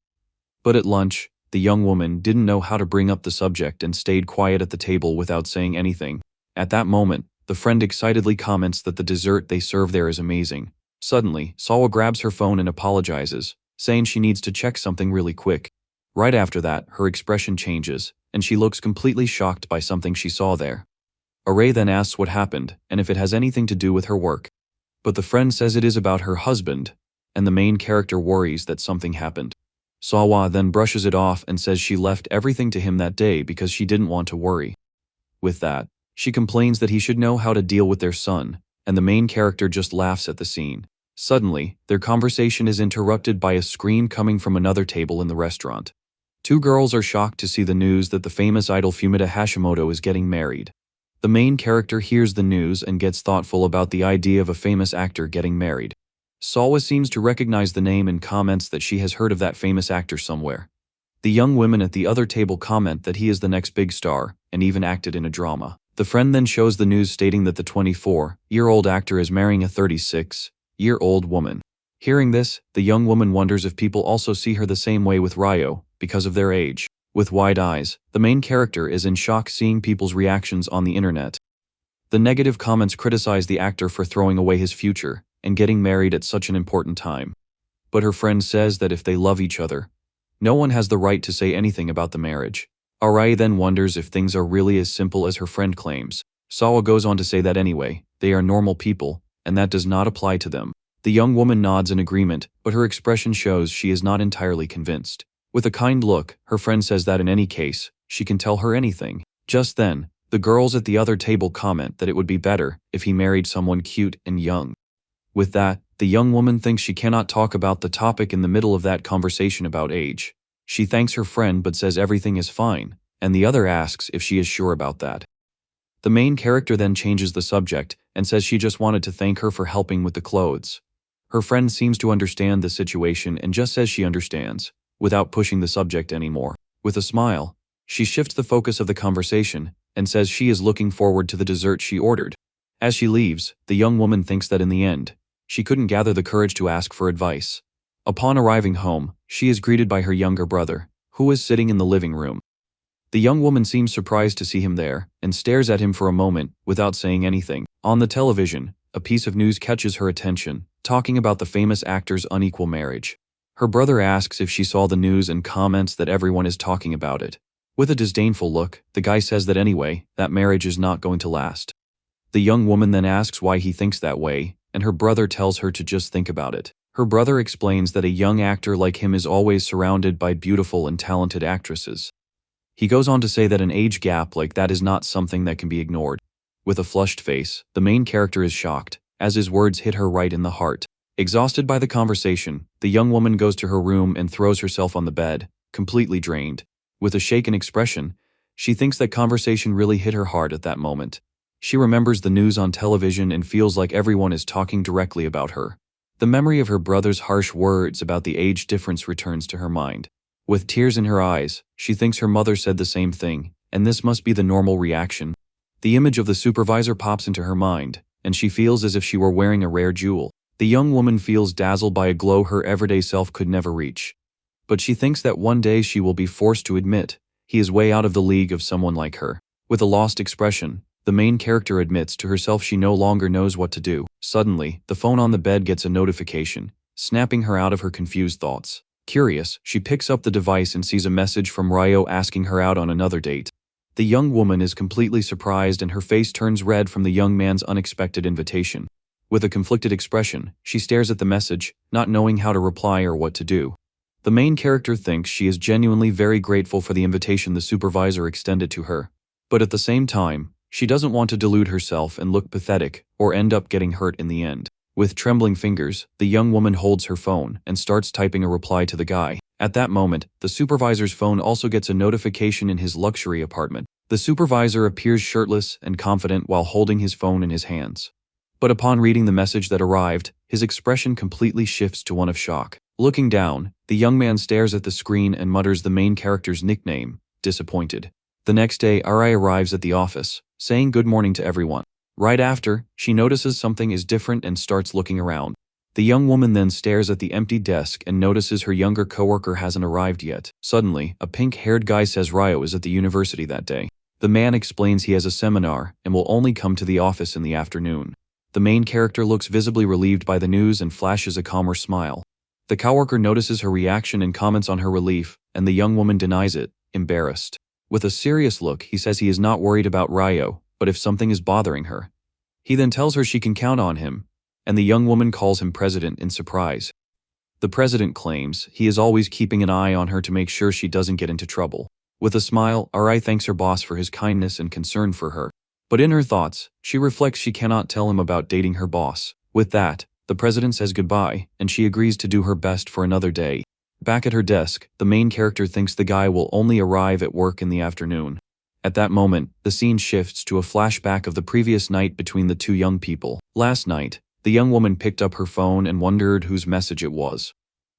But at lunch, the young woman didn't know how to bring up the subject and stayed quiet at the table without saying anything. At that moment, the friend excitedly comments that the dessert they serve there is amazing. Suddenly, Sawa grabs her phone and apologizes, saying she needs to check something really quick. Right after that, her expression changes, and she looks completely shocked by something she saw there. Arai then asks what happened and if it has anything to do with her work. But the friend says it is about her husband, and the main character worries that something happened. Sawa then brushes it off and says she left everything to him that day because she didn't want to worry. With that, she complains that he should know how to deal with their son, and the main character just laughs at the scene. Suddenly, their conversation is interrupted by a scream coming from another table in the restaurant. Two girls are shocked to see the news that the famous idol Fumita Hashimoto is getting married. The main character hears the news and gets thoughtful about the idea of a famous actor getting married. Sawa seems to recognize the name and comments that she has heard of that famous actor somewhere. The young women at the other table comment that he is the next big star, and even acted in a drama. The friend then shows the news stating that the 24-year-old actor is marrying a 36-year-old woman. Hearing this, the young woman wonders if people also see her the same way with Ryo, because of their age. With wide eyes, the main character is in shock seeing people's reactions on the internet. The negative comments criticize the actor for throwing away his future and getting married at such an important time. But her friend says that if they love each other, no one has the right to say anything about the marriage. Arai then wonders if things are really as simple as her friend claims. Sawa goes on to say that anyway, they are normal people, and that does not apply to them. The young woman nods in agreement, but her expression shows she is not entirely convinced. With a kind look, her friend says that in any case, she can tell her anything. Just then, the girls at the other table comment that it would be better if he married someone cute and young. With that, the young woman thinks she cannot talk about the topic in the middle of that conversation about age. She thanks her friend but says everything is fine, and the other asks if she is sure about that. The main character then changes the subject and says she just wanted to thank her for helping with the clothes. Her friend seems to understand the situation and just says she understands, without pushing the subject anymore. With a smile, she shifts the focus of the conversation and says she is looking forward to the dessert she ordered. As she leaves, the young woman thinks that in the end, she couldn't gather the courage to ask for advice. Upon arriving home, she is greeted by her younger brother, who is sitting in the living room. The young woman seems surprised to see him there and stares at him for a moment without saying anything. On the television, a piece of news catches her attention, talking about the famous actor's unequal marriage. Her brother asks if she saw the news and comments that everyone is talking about it. With a disdainful look, the guy says that anyway, that marriage is not going to last. The young woman then asks why he thinks that way, and her brother tells her to just think about it. Her brother explains that a young actor like him is always surrounded by beautiful and talented actresses. He goes on to say that an age gap like that is not something that can be ignored. With a flushed face, the main character is shocked, as his words hit her right in the heart. Exhausted by the conversation, the young woman goes to her room and throws herself on the bed, completely drained. With a shaken expression, she thinks that conversation really hit her heart at that moment. She remembers the news on television and feels like everyone is talking directly about her. The memory of her brother's harsh words about the age difference returns to her mind. With tears in her eyes, she thinks her mother said the same thing, and this must be the normal reaction. The image of the supervisor pops into her mind, and she feels as if she were wearing a rare jewel. The young woman feels dazzled by a glow her everyday self could never reach. But she thinks that one day she will be forced to admit he is way out of the league of someone like her. With a lost expression, the main character admits to herself she no longer knows what to do. Suddenly, the phone on the bed gets a notification, snapping her out of her confused thoughts. Curious, she picks up the device and sees a message from Ryo asking her out on another date. The young woman is completely surprised and her face turns red from the young man's unexpected invitation. With a conflicted expression, she stares at the message, not knowing how to reply or what to do. The main character thinks she is genuinely very grateful for the invitation the supervisor extended to her. But at the same time, she doesn't want to delude herself and look pathetic or end up getting hurt in the end. With trembling fingers, the young woman holds her phone and starts typing a reply to the guy. At that moment, the supervisor's phone also gets a notification in his luxury apartment. The supervisor appears shirtless and confident while holding his phone in his hands. But upon reading the message that arrived, his expression completely shifts to one of shock. Looking down, the young man stares at the screen and mutters the main character's nickname, disappointed. The next day, Arai arrives at the office, saying good morning to everyone. Right after, she notices something is different and starts looking around. The young woman then stares at the empty desk and notices her younger coworker hasn't arrived yet. Suddenly, a pink-haired guy says Ryo is at the university that day. The man explains he has a seminar and will only come to the office in the afternoon. The main character looks visibly relieved by the news and flashes a calmer smile. The coworker notices her reaction and comments on her relief, and the young woman denies it, embarrassed. With a serious look, he says he is not worried about Ryo, but if something is bothering her. He then tells her she can count on him, and the young woman calls him president in surprise. The president claims he is always keeping an eye on her to make sure she doesn't get into trouble. With a smile, Arai thanks her boss for his kindness and concern for her. But in her thoughts, she reflects she cannot tell him about dating her boss. With that, the president says goodbye, and she agrees to do her best for another day. Back at her desk, the main character thinks the guy will only arrive at work in the afternoon. At that moment, the scene shifts to a flashback of the previous night between the two young people. Last night, the young woman picked up her phone and wondered whose message it was.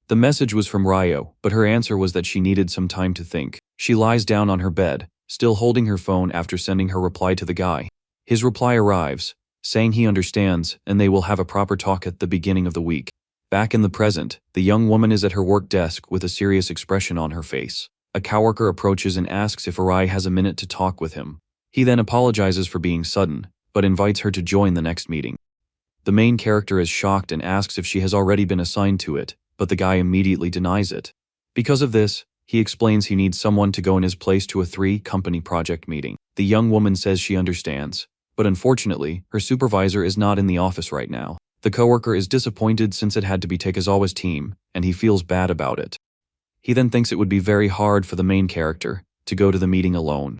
The message was from Ryo, but her answer was that she needed some time to think. She lies down on her bed, still holding her phone after sending her reply to the guy. His reply arrives, saying he understands and they will have a proper talk at the beginning of the week. Back in the present, the young woman is at her work desk with a serious expression on her face. A coworker approaches and asks if Arai has a minute to talk with him. He then apologizes for being sudden, but invites her to join the next meeting. The main character is shocked and asks if she has already been assigned to it, but the guy immediately denies it. Because of this, he explains he needs someone to go in his place to a 3-company project meeting. The young woman says she understands, but unfortunately, her supervisor is not in the office right now. The coworker is disappointed since it had to be Takezawa's team, and he feels bad about it. He then thinks it would be very hard for the main character to go to the meeting alone.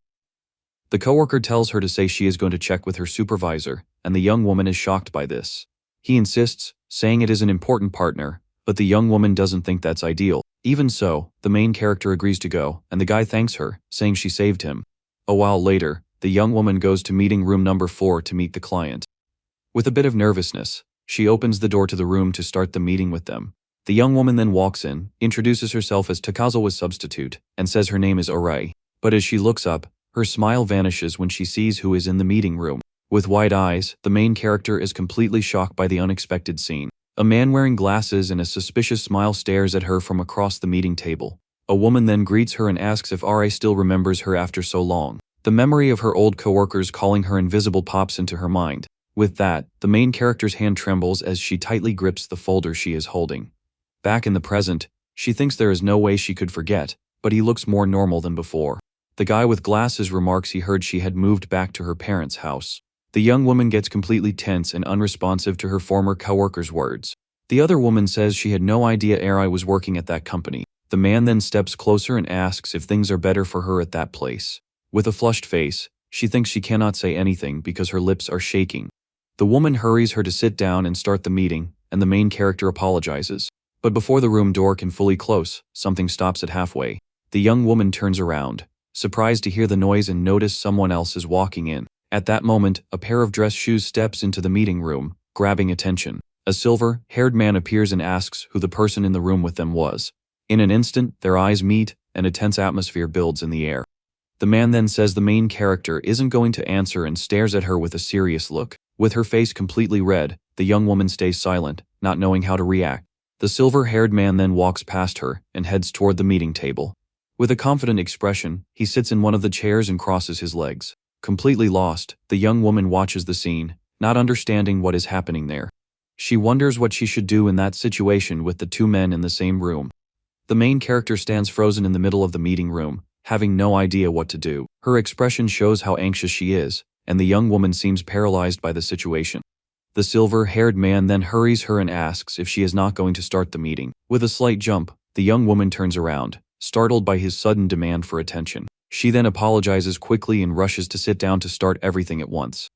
The coworker tells her to say she is going to check with her supervisor, and the young woman is shocked by this. He insists, saying it is an important partner, but the young woman doesn't think that's ideal. Even so, the main character agrees to go, and the guy thanks her, saying she saved him. A while later, the young woman goes to meeting room number 4 to meet the client. With a bit of nervousness, she opens the door to the room to start the meeting with them. The young woman then walks in, introduces herself as Takezawa's substitute, and says her name is Arai. But as she looks up, her smile vanishes when she sees who is in the meeting room. With wide eyes, the main character is completely shocked by the unexpected scene. A man wearing glasses and a suspicious smile stares at her from across the meeting table. A woman then greets her and asks if Arai still remembers her after so long. The memory of her old coworkers calling her invisible pops into her mind. With that, the main character's hand trembles as she tightly grips the folder she is holding. Back in the present, she thinks there is no way she could forget, but he looks more normal than before. The guy with glasses remarks he heard she had moved back to her parents' house. The young woman gets completely tense and unresponsive to her former coworker's words. The other woman says she had no idea Ari was working at that company. The man then steps closer and asks if things are better for her at that place. With a flushed face, she thinks she cannot say anything because her lips are shaking. The woman hurries her to sit down and start the meeting, and the main character apologizes. But before the room door can fully close, something stops it halfway. The young woman turns around, surprised to hear the noise and notice someone else is walking in. At that moment, a pair of dress shoes steps into the meeting room, grabbing attention. A silver-haired man appears and asks who the person in the room with them was. In an instant, their eyes meet, and a tense atmosphere builds in the air. The man then says the main character isn't going to answer and stares at her with a serious look. With her face completely red, the young woman stays silent, not knowing how to react. The silver-haired man then walks past her and heads toward the meeting table. With a confident expression, he sits in one of the chairs and crosses his legs. Completely lost, the young woman watches the scene, not understanding what is happening there. She wonders what she should do in that situation with the two men in the same room. The main character stands frozen in the middle of the meeting room, having no idea what to do. Her expression shows how anxious she is, and the young woman seems paralyzed by the situation. The silver-haired man then hurries her and asks if she is not going to start the meeting. With a slight jump, the young woman turns around, startled by his sudden demand for attention. She then apologizes quickly and rushes to sit down to start everything at once.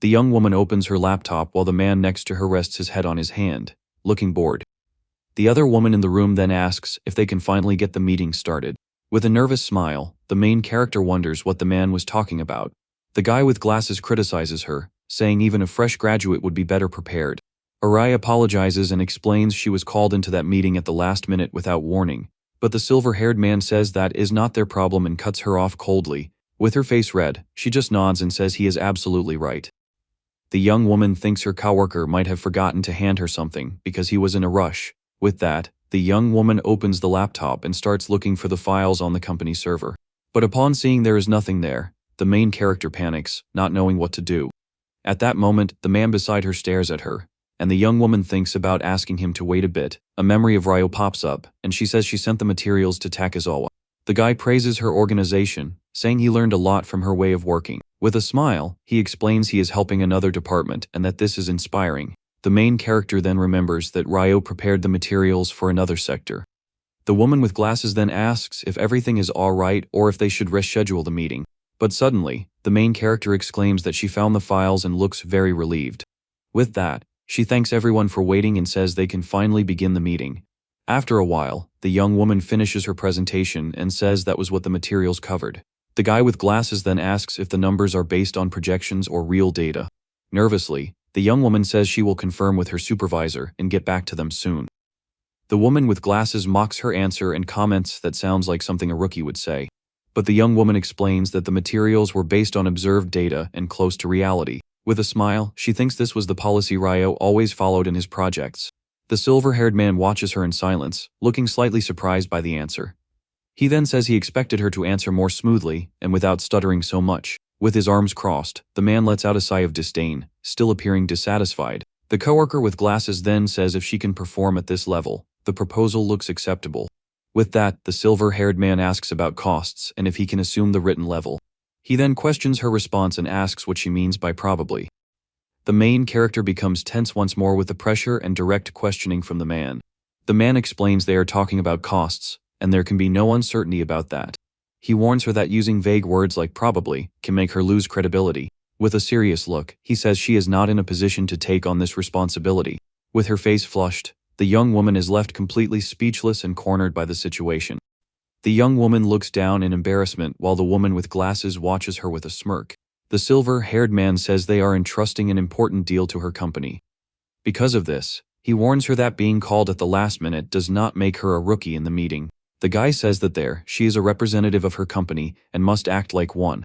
The young woman opens her laptop while the man next to her rests his head on his hand, looking bored. The other woman in the room then asks if they can finally get the meeting started. With a nervous smile, the main character wonders what the man was talking about. The guy with glasses criticizes her, saying even a fresh graduate would be better prepared. Arai apologizes and explains she was called into that meeting at the last minute without warning, but the silver-haired man says that is not their problem and cuts her off coldly. With her face red, she just nods and says he is absolutely right. The young woman thinks her coworker might have forgotten to hand her something because he was in a rush. With that, the young woman opens the laptop and starts looking for the files on the company server. But upon seeing there is nothing there, the main character panics, not knowing what to do. At that moment, the man beside her stares at her, and the young woman thinks about asking him to wait a bit. A memory of Ryo pops up, and she says she sent the materials to Takezawa. The guy praises her organization, saying he learned a lot from her way of working. With a smile, he explains he is helping another department and that this is inspiring. The main character then remembers that Ryo prepared the materials for another sector. The woman with glasses then asks if everything is alright or if they should reschedule the meeting. But suddenly, the main character exclaims that she found the files and looks very relieved. With that, she thanks everyone for waiting and says they can finally begin the meeting. After a while, the young woman finishes her presentation and says that was what the materials covered. The guy with glasses then asks if the numbers are based on projections or real data. Nervously, the young woman says she will confirm with her supervisor and get back to them soon. The woman with glasses mocks her answer and comments that sounds like something a rookie would say. But the young woman explains that the materials were based on observed data and close to reality. With a smile, she thinks this was the policy Ryo always followed in his projects. The silver-haired man watches her in silence, looking slightly surprised by the answer. He then says he expected her to answer more smoothly and without stuttering so much. With his arms crossed, the man lets out a sigh of disdain, still appearing dissatisfied. The coworker with glasses then says if she can perform at this level, the proposal looks acceptable. With that, the silver-haired man asks about costs and if he can assume the written level. He then questions her response and asks what she means by probably. The main character becomes tense once more with the pressure and direct questioning from the man. The man explains they are talking about costs, and there can be no uncertainty about that. He warns her that using vague words like probably can make her lose credibility. With a serious look, he says she is not in a position to take on this responsibility. With her face flushed, the young woman is left completely speechless and cornered by the situation. The young woman looks down in embarrassment while the woman with glasses watches her with a smirk. The silver-haired man says they are entrusting an important deal to her company. Because of this, he warns her that being called at the last minute does not make her a rookie in the meeting. The guy says that she is a representative of her company and must act like one.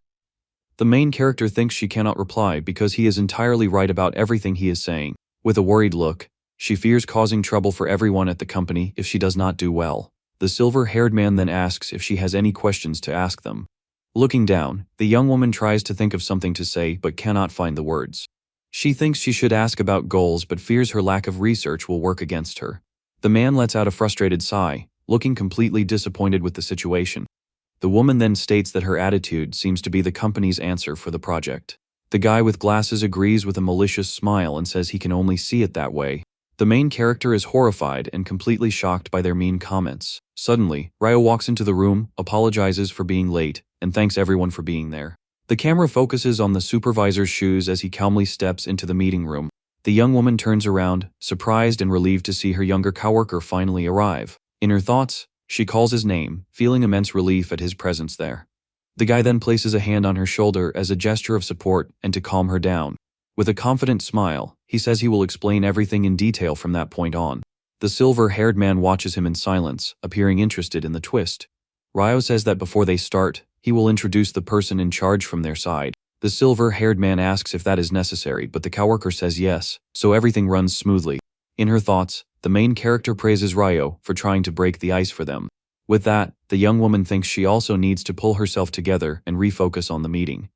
The main character thinks she cannot reply because he is entirely right about everything he is saying. With a worried look, she fears causing trouble for everyone at the company if she does not do well. The silver-haired man then asks if she has any questions to ask them. Looking down, the young woman tries to think of something to say but cannot find the words. She thinks she should ask about goals but fears her lack of research will work against her. The man lets out a frustrated sigh, looking completely disappointed with the situation. The woman then states that her attitude seems to be the company's answer for the project. The guy with glasses agrees with a malicious smile and says he can only see it that way. The main character is horrified and completely shocked by their mean comments. Suddenly, Ryo walks into the room, apologizes for being late, and thanks everyone for being there. The camera focuses on the supervisor's shoes as he calmly steps into the meeting room. The young woman turns around, surprised and relieved to see her younger coworker finally arrive. In her thoughts, she calls his name, feeling immense relief at his presence there. The guy then places a hand on her shoulder as a gesture of support and to calm her down. With a confident smile, he says he will explain everything in detail from that point on. The silver-haired man watches him in silence, appearing interested in the twist. Ryo says that before they start, he will introduce the person in charge from their side. The silver-haired man asks if that is necessary, but the coworker says yes, so everything runs smoothly. In her thoughts, the main character praises Ryo for trying to break the ice for them. With that, the young woman thinks she also needs to pull herself together and refocus on the meeting.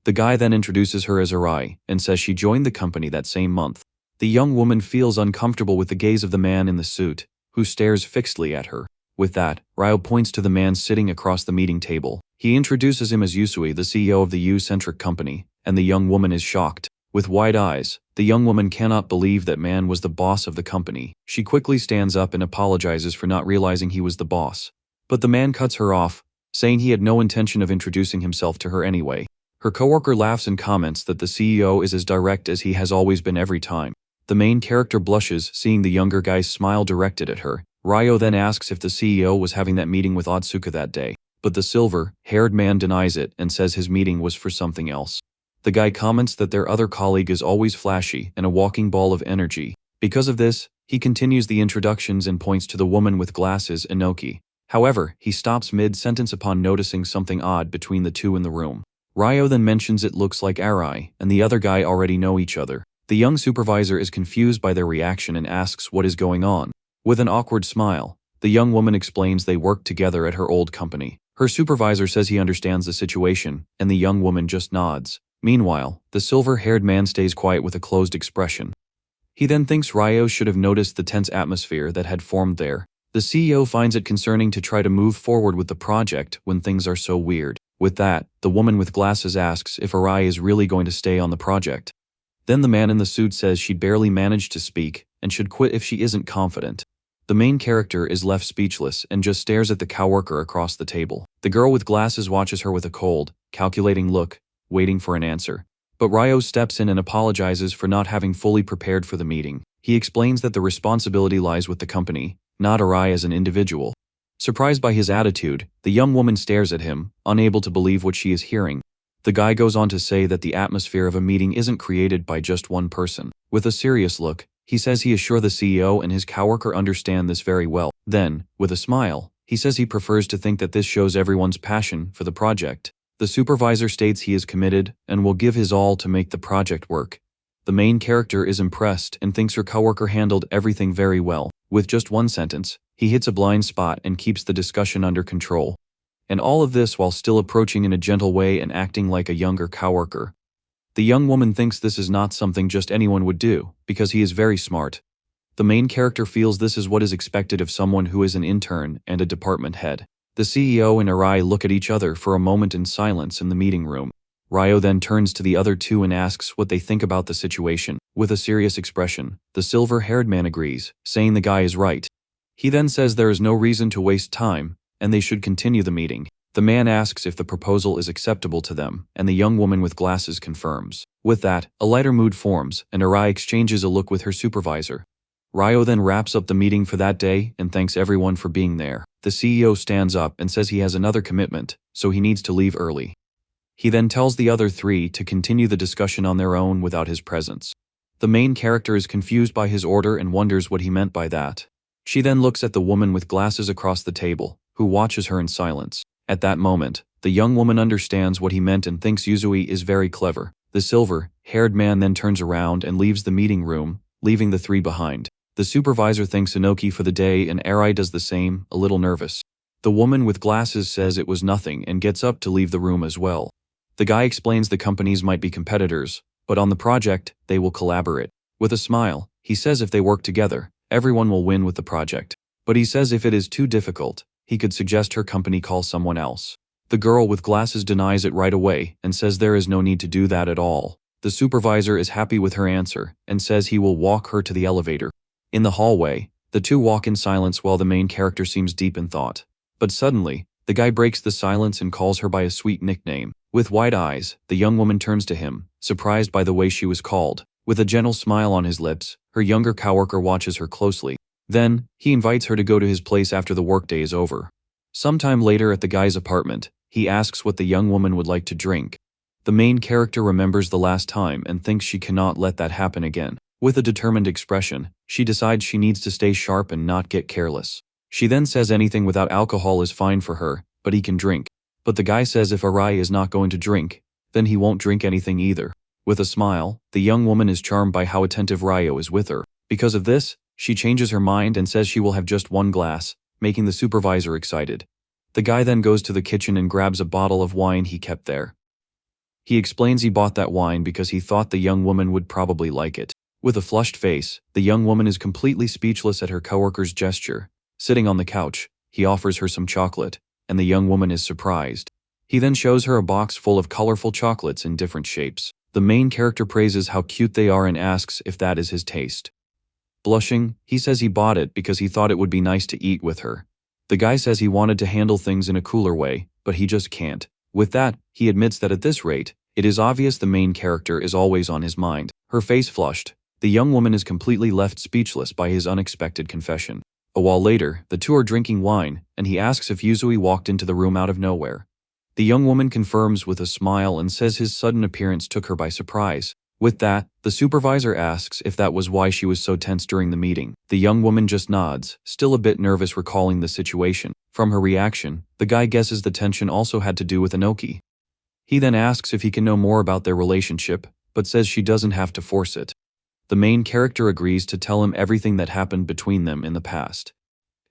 The guy then introduces her as Arai and says she joined the company that same month. The young woman feels uncomfortable with the gaze of the man in the suit, who stares fixedly at her. With that, Ryo points to the man sitting across the meeting table. He introduces him as Yusui, the CEO of the U-centric company, and the young woman is shocked. With wide eyes, the young woman cannot believe that man was the boss of the company. She quickly stands up and apologizes for not realizing he was the boss. But the man cuts her off, saying he had no intention of introducing himself to her anyway. Her coworker laughs and comments that the CEO is as direct as he has always been every time. The main character blushes, seeing the younger guy's smile directed at her. Ryo then asks if the CEO was having that meeting with Otsuka that day, but the silver-haired man denies it and says his meeting was for something else. The guy comments that their other colleague is always flashy and a walking ball of energy. Because of this, he continues the introductions and points to the woman with glasses, Inoki. However, he stops mid-sentence upon noticing something odd between the two in the room. Ryo then mentions it looks like Arai and the other guy already know each other. The young supervisor is confused by their reaction and asks what is going on. With an awkward smile, the young woman explains they worked together at her old company. Her supervisor says he understands the situation, and the young woman just nods. Meanwhile, the silver-haired man stays quiet with a closed expression. He then thinks Ryo should have noticed the tense atmosphere that had formed there. The CEO finds it concerning to try to move forward with the project when things are so weird. With that, the woman with glasses asks if Arai is really going to stay on the project. Then the man in the suit says she'd barely managed to speak and should quit if she isn't confident. The main character is left speechless and just stares at the coworker across the table. The girl with glasses watches her with a cold, calculating look, waiting for an answer. But Ryo steps in and apologizes for not having fully prepared for the meeting. He explains that the responsibility lies with the company, not Arai as an individual. Surprised by his attitude, the young woman stares at him, unable to believe what she is hearing. The guy goes on to say that the atmosphere of a meeting isn't created by just one person. With a serious look, he says he is sure the CEO and his coworker understand this very well. Then, with a smile, he says he prefers to think that this shows everyone's passion for the project. The supervisor states he is committed and will give his all to make the project work. The main character is impressed and thinks her coworker handled everything very well. With just one sentence, he hits a blind spot and keeps the discussion under control. And all of this while still approaching in a gentle way and acting like a younger coworker. The young woman thinks this is not something just anyone would do, because he is very smart. The main character feels this is what is expected of someone who is an intern and a department head. The CEO and Arai look at each other for a moment in silence in the meeting room. Ryo then turns to the other two and asks what they think about the situation. With a serious expression, the silver-haired man agrees, saying the guy is right. He then says there is no reason to waste time, and they should continue the meeting. The man asks if the proposal is acceptable to them, and the young woman with glasses confirms. With that, a lighter mood forms, and Arai exchanges a look with her supervisor. Ryo then wraps up the meeting for that day and thanks everyone for being there. The CEO stands up and says he has another commitment, so he needs to leave early. He then tells the other three to continue the discussion on their own without his presence. The main character is confused by his order and wonders what he meant by that. She then looks at the woman with glasses across the table, who watches her in silence. At that moment, the young woman understands what he meant and thinks Yuzui is very clever. The silver-haired man then turns around and leaves the meeting room, leaving the three behind. The supervisor thanks Inoki for the day and Arai does the same, a little nervous. The woman with glasses says it was nothing and gets up to leave the room as well. The guy explains the companies might be competitors, but on the project, they will collaborate. With a smile, he says if they work together, everyone will win with the project. But he says if it is too difficult, he could suggest her company call someone else. The girl with glasses denies it right away and says there is no need to do that at all. The supervisor is happy with her answer and says he will walk her to the elevator. In the hallway, the two walk in silence while the main character seems deep in thought. But suddenly, the guy breaks the silence and calls her by a sweet nickname. With wide eyes, the young woman turns to him, surprised by the way she was called. With a gentle smile on his lips, her younger coworker watches her closely. Then, he invites her to go to his place after the workday is over. Sometime later at the guy's apartment, he asks what the young woman would like to drink. The main character remembers the last time and thinks she cannot let that happen again. With a determined expression, she decides she needs to stay sharp and not get careless. She then says anything without alcohol is fine for her, but he can drink. But the guy says if Arai is not going to drink, then he won't drink anything either. With a smile, the young woman is charmed by how attentive Ryo is with her. Because of this, she changes her mind and says she will have just one glass, making the supervisor excited. The guy then goes to the kitchen and grabs a bottle of wine he kept there. He explains he bought that wine because he thought the young woman would probably like it. With a flushed face, the young woman is completely speechless at her coworker's gesture. Sitting on the couch, he offers her some chocolate, and the young woman is surprised. He then shows her a box full of colorful chocolates in different shapes. The main character praises how cute they are and asks if that is his taste. Blushing, he says he bought it because he thought it would be nice to eat with her. The guy says he wanted to handle things in a cooler way, but he just can't. With that, he admits that at this rate, it is obvious the main character is always on his mind. Her face flushed. The young woman is completely left speechless by his unexpected confession. A while later, the two are drinking wine, and he asks if Yuzui walked into the room out of nowhere. The young woman confirms with a smile and says his sudden appearance took her by surprise. With that, the supervisor asks if that was why she was so tense during the meeting. The young woman just nods, still a bit nervous recalling the situation. From her reaction, the guy guesses the tension also had to do with Inoki. He then asks if he can know more about their relationship, but says she doesn't have to force it. The main character agrees to tell him everything that happened between them in the past.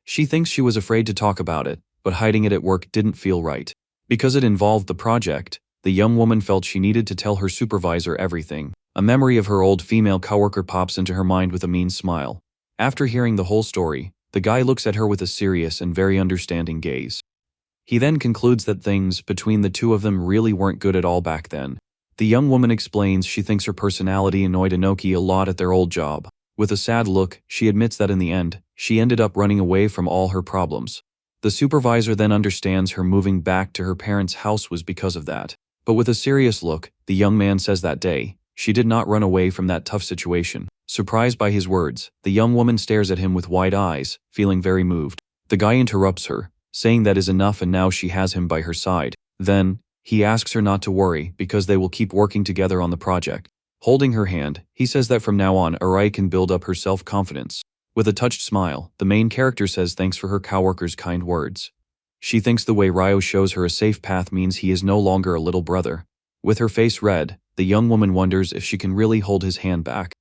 She thinks she was afraid to talk about it, but hiding it at work didn't feel right. Because it involved the project, the young woman felt she needed to tell her supervisor everything. A memory of her old female coworker pops into her mind with a mean smile. After hearing the whole story, the guy looks at her with a serious and very understanding gaze. He then concludes that things between the two of them really weren't good at all back then. The young woman explains she thinks her personality annoyed Inoki a lot at their old job. With a sad look, she admits that in the end, she ended up running away from all her problems. The supervisor then understands her moving back to her parents' house was because of that. But with a serious look, the young man says that day, she did not run away from that tough situation. Surprised by his words, the young woman stares at him with wide eyes, feeling very moved. The guy interrupts her, saying that is enough and now she has him by her side. Then, he asks her not to worry because they will keep working together on the project. Holding her hand, he says that from now on Arai can build up her self-confidence. With a touched smile, the main character says thanks for her coworker's kind words. She thinks the way Ryo shows her a safe path means he is no longer a little brother. With her face red, the young woman wonders if she can really hold his hand back.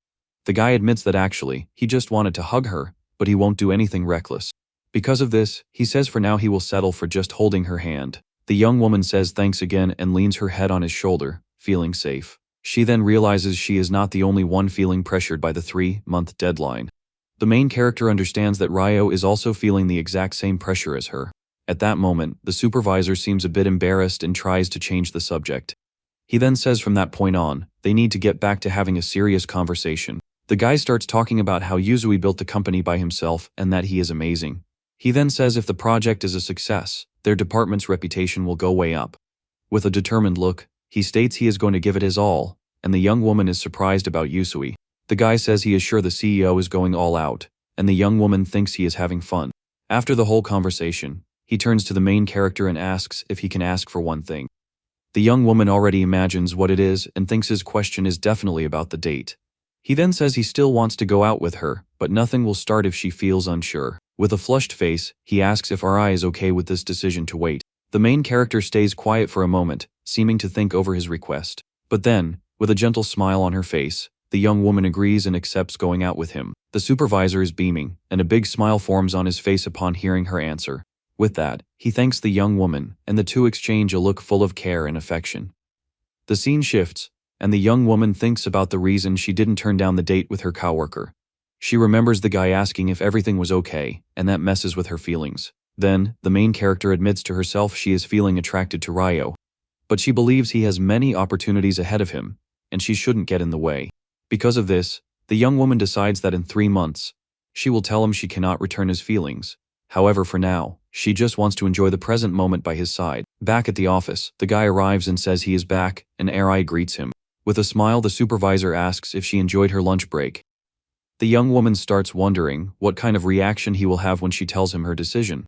The guy admits that actually, he just wanted to hug her, but he won't do anything reckless. Because of this, he says for now he will settle for just holding her hand. The young woman says thanks again and leans her head on his shoulder, feeling safe. She then realizes she is not the only one feeling pressured by the 3-month deadline. The main character understands that Ryo is also feeling the exact same pressure as her. At that moment, the supervisor seems a bit embarrassed and tries to change the subject. He then says from that point on, they need to get back to having a serious conversation. The guy starts talking about how Yuzui built the company by himself and that he is amazing. He then says if the project is a success, their department's reputation will go way up. With a determined look, he states he is going to give it his all, and the young woman is surprised about Yuzui. The guy says he is sure the CEO is going all out, and the young woman thinks he is having fun. After the whole conversation, he turns to the main character and asks if he can ask for one thing. The young woman already imagines what it is and thinks his question is definitely about the date. He then says he still wants to go out with her, but nothing will start if she feels unsure. With a flushed face, he asks if Rai is okay with this decision to wait. The main character stays quiet for a moment, seeming to think over his request. But then, with a gentle smile on her face, the young woman agrees and accepts going out with him. The supervisor is beaming, and a big smile forms on his face upon hearing her answer. With that, he thanks the young woman, and the two exchange a look full of care and affection. The scene shifts. and the young woman thinks about the reason she didn't turn down the date with her coworker. She remembers the guy asking if everything was okay, and that messes with her feelings. Then, the main character admits to herself she is feeling attracted to Ryo, but she believes he has many opportunities ahead of him, and she shouldn't get in the way. Because of this, the young woman decides that in 3 months, she will tell him she cannot return his feelings. However, for now, she just wants to enjoy the present moment by his side. Back at the office, the guy arrives and says he is back, and Eri greets him. With a smile, the supervisor asks if she enjoyed her lunch break. The young woman starts wondering what kind of reaction he will have when she tells him her decision.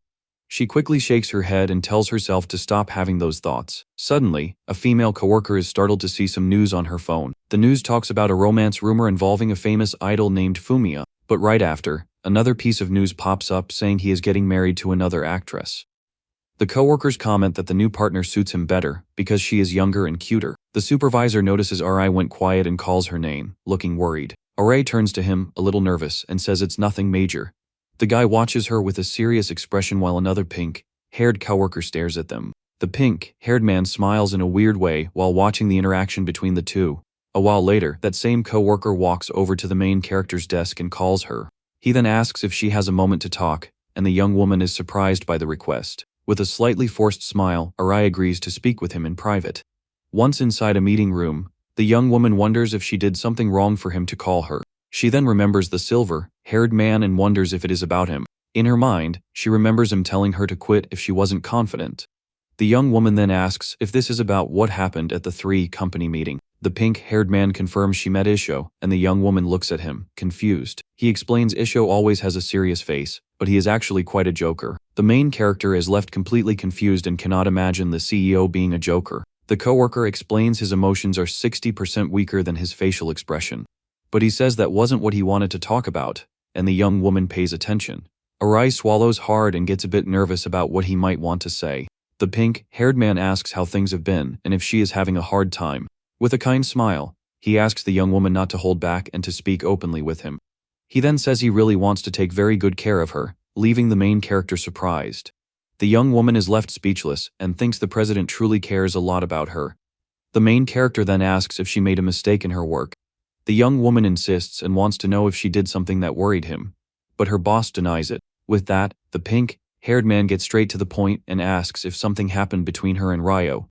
She quickly shakes her head and tells herself to stop having those thoughts. Suddenly, a female coworker is startled to see some news on her phone. The news talks about a romance rumor involving a famous idol named Fumiya, but right after, another piece of news pops up saying he is getting married to another actress. The coworkers comment that the new partner suits him better because she is younger and cuter. The supervisor notices Ri went quiet and calls her name, looking worried. Ri turns to him, a little nervous, and says it's nothing major. The guy watches her with a serious expression while another pink-haired coworker stares at them. The pink-haired man smiles in a weird way while watching the interaction between the two. A while later, that same coworker walks over to the main character's desk and calls her. He then asks if she has a moment to talk, and the young woman is surprised by the request. With a slightly forced smile, Ri agrees to speak with him in private. Once inside a meeting room, the young woman wonders if she did something wrong for him to call her. She then remembers the silver-haired man and wonders if it is about him. In her mind, she remembers him telling her to quit if she wasn't confident. The young woman then asks if this is about what happened at the company meeting. The pink-haired man confirms she met Isho, and the young woman looks at him, confused. He explains Isho always has a serious face, but he is actually quite a joker. The main character is left completely confused and cannot imagine the CEO being a joker. The coworker explains his emotions are 60% weaker than his facial expression. But he says that wasn't what he wanted to talk about, and the young woman pays attention. Arai swallows hard and gets a bit nervous about what he might want to say. The pink-haired man asks how things have been and if she is having a hard time. With a kind smile, he asks the young woman not to hold back and to speak openly with him. He then says he really wants to take very good care of her, leaving the main character surprised. The young woman is left speechless and thinks the president truly cares a lot about her. The main character then asks if she made a mistake in her work. The young woman insists and wants to know if she did something that worried him, but her boss denies it. With that, the pink-haired man gets straight to the point and asks if something happened between her and Ryo.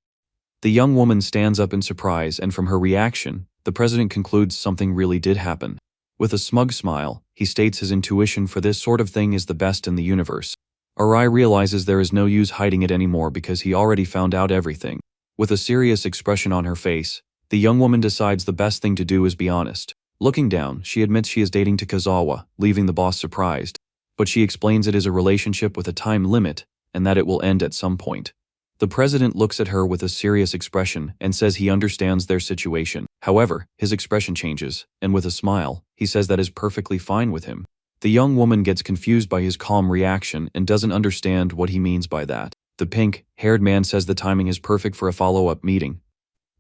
The young woman stands up in surprise, and from her reaction, the president concludes something really did happen. With a smug smile, he states his intuition for this sort of thing is the best in the universe. Arai realizes there is no use hiding it anymore because he already found out everything. With a serious expression on her face, the young woman decides the best thing to do is be honest. Looking down, she admits she is dating Takazawa, leaving the boss surprised. But she explains it is a relationship with a time limit, and that it will end at some point. The president looks at her with a serious expression and says he understands their situation. However, his expression changes, and with a smile, he says that is perfectly fine with him. The young woman gets confused by his calm reaction and doesn't understand what he means by that. The pink-haired man says the timing is perfect for a follow-up meeting.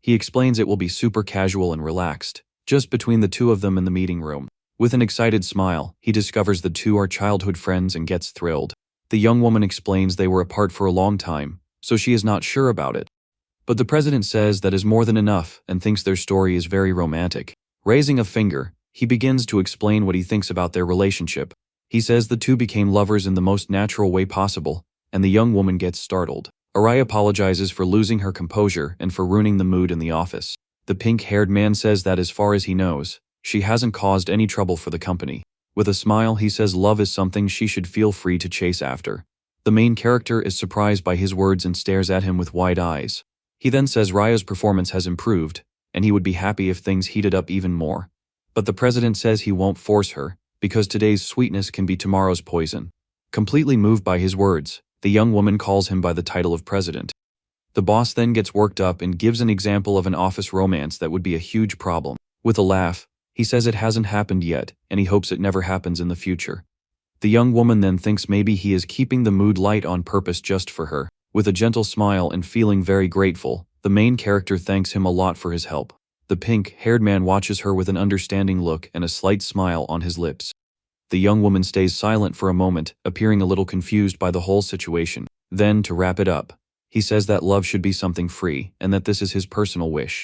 He explains it will be super casual and relaxed, just between the two of them in the meeting room. With an excited smile, he discovers the two are childhood friends and gets thrilled. The young woman explains they were apart for a long time, so she is not sure about it. But the president says that is more than enough and thinks their story is very romantic. Raising a finger, he begins to explain what he thinks about their relationship. He says the two became lovers in the most natural way possible, and the young woman gets startled. Arai apologizes for losing her composure and for ruining the mood in the office. The pink-haired man says that as far as he knows, she hasn't caused any trouble for the company. With a smile, he says love is something she should feel free to chase after. The main character is surprised by his words and stares at him with wide eyes. He then says Ryo's performance has improved, and he would be happy if things heated up even more. But the president says he won't force her, because today's sweetness can be tomorrow's poison. Completely moved by his words, the young woman calls him by the title of president. The boss then gets worked up and gives an example of an office romance that would be a huge problem. With a laugh, he says it hasn't happened yet, and he hopes it never happens in the future. The young woman then thinks maybe he is keeping the mood light on purpose just for her. With a gentle smile and feeling very grateful, the main character thanks him a lot for his help. The pink-haired man watches her with an understanding look and a slight smile on his lips. The young woman stays silent for a moment, appearing a little confused by the whole situation. Then, to wrap it up, he says that love should be something free and that this is his personal wish.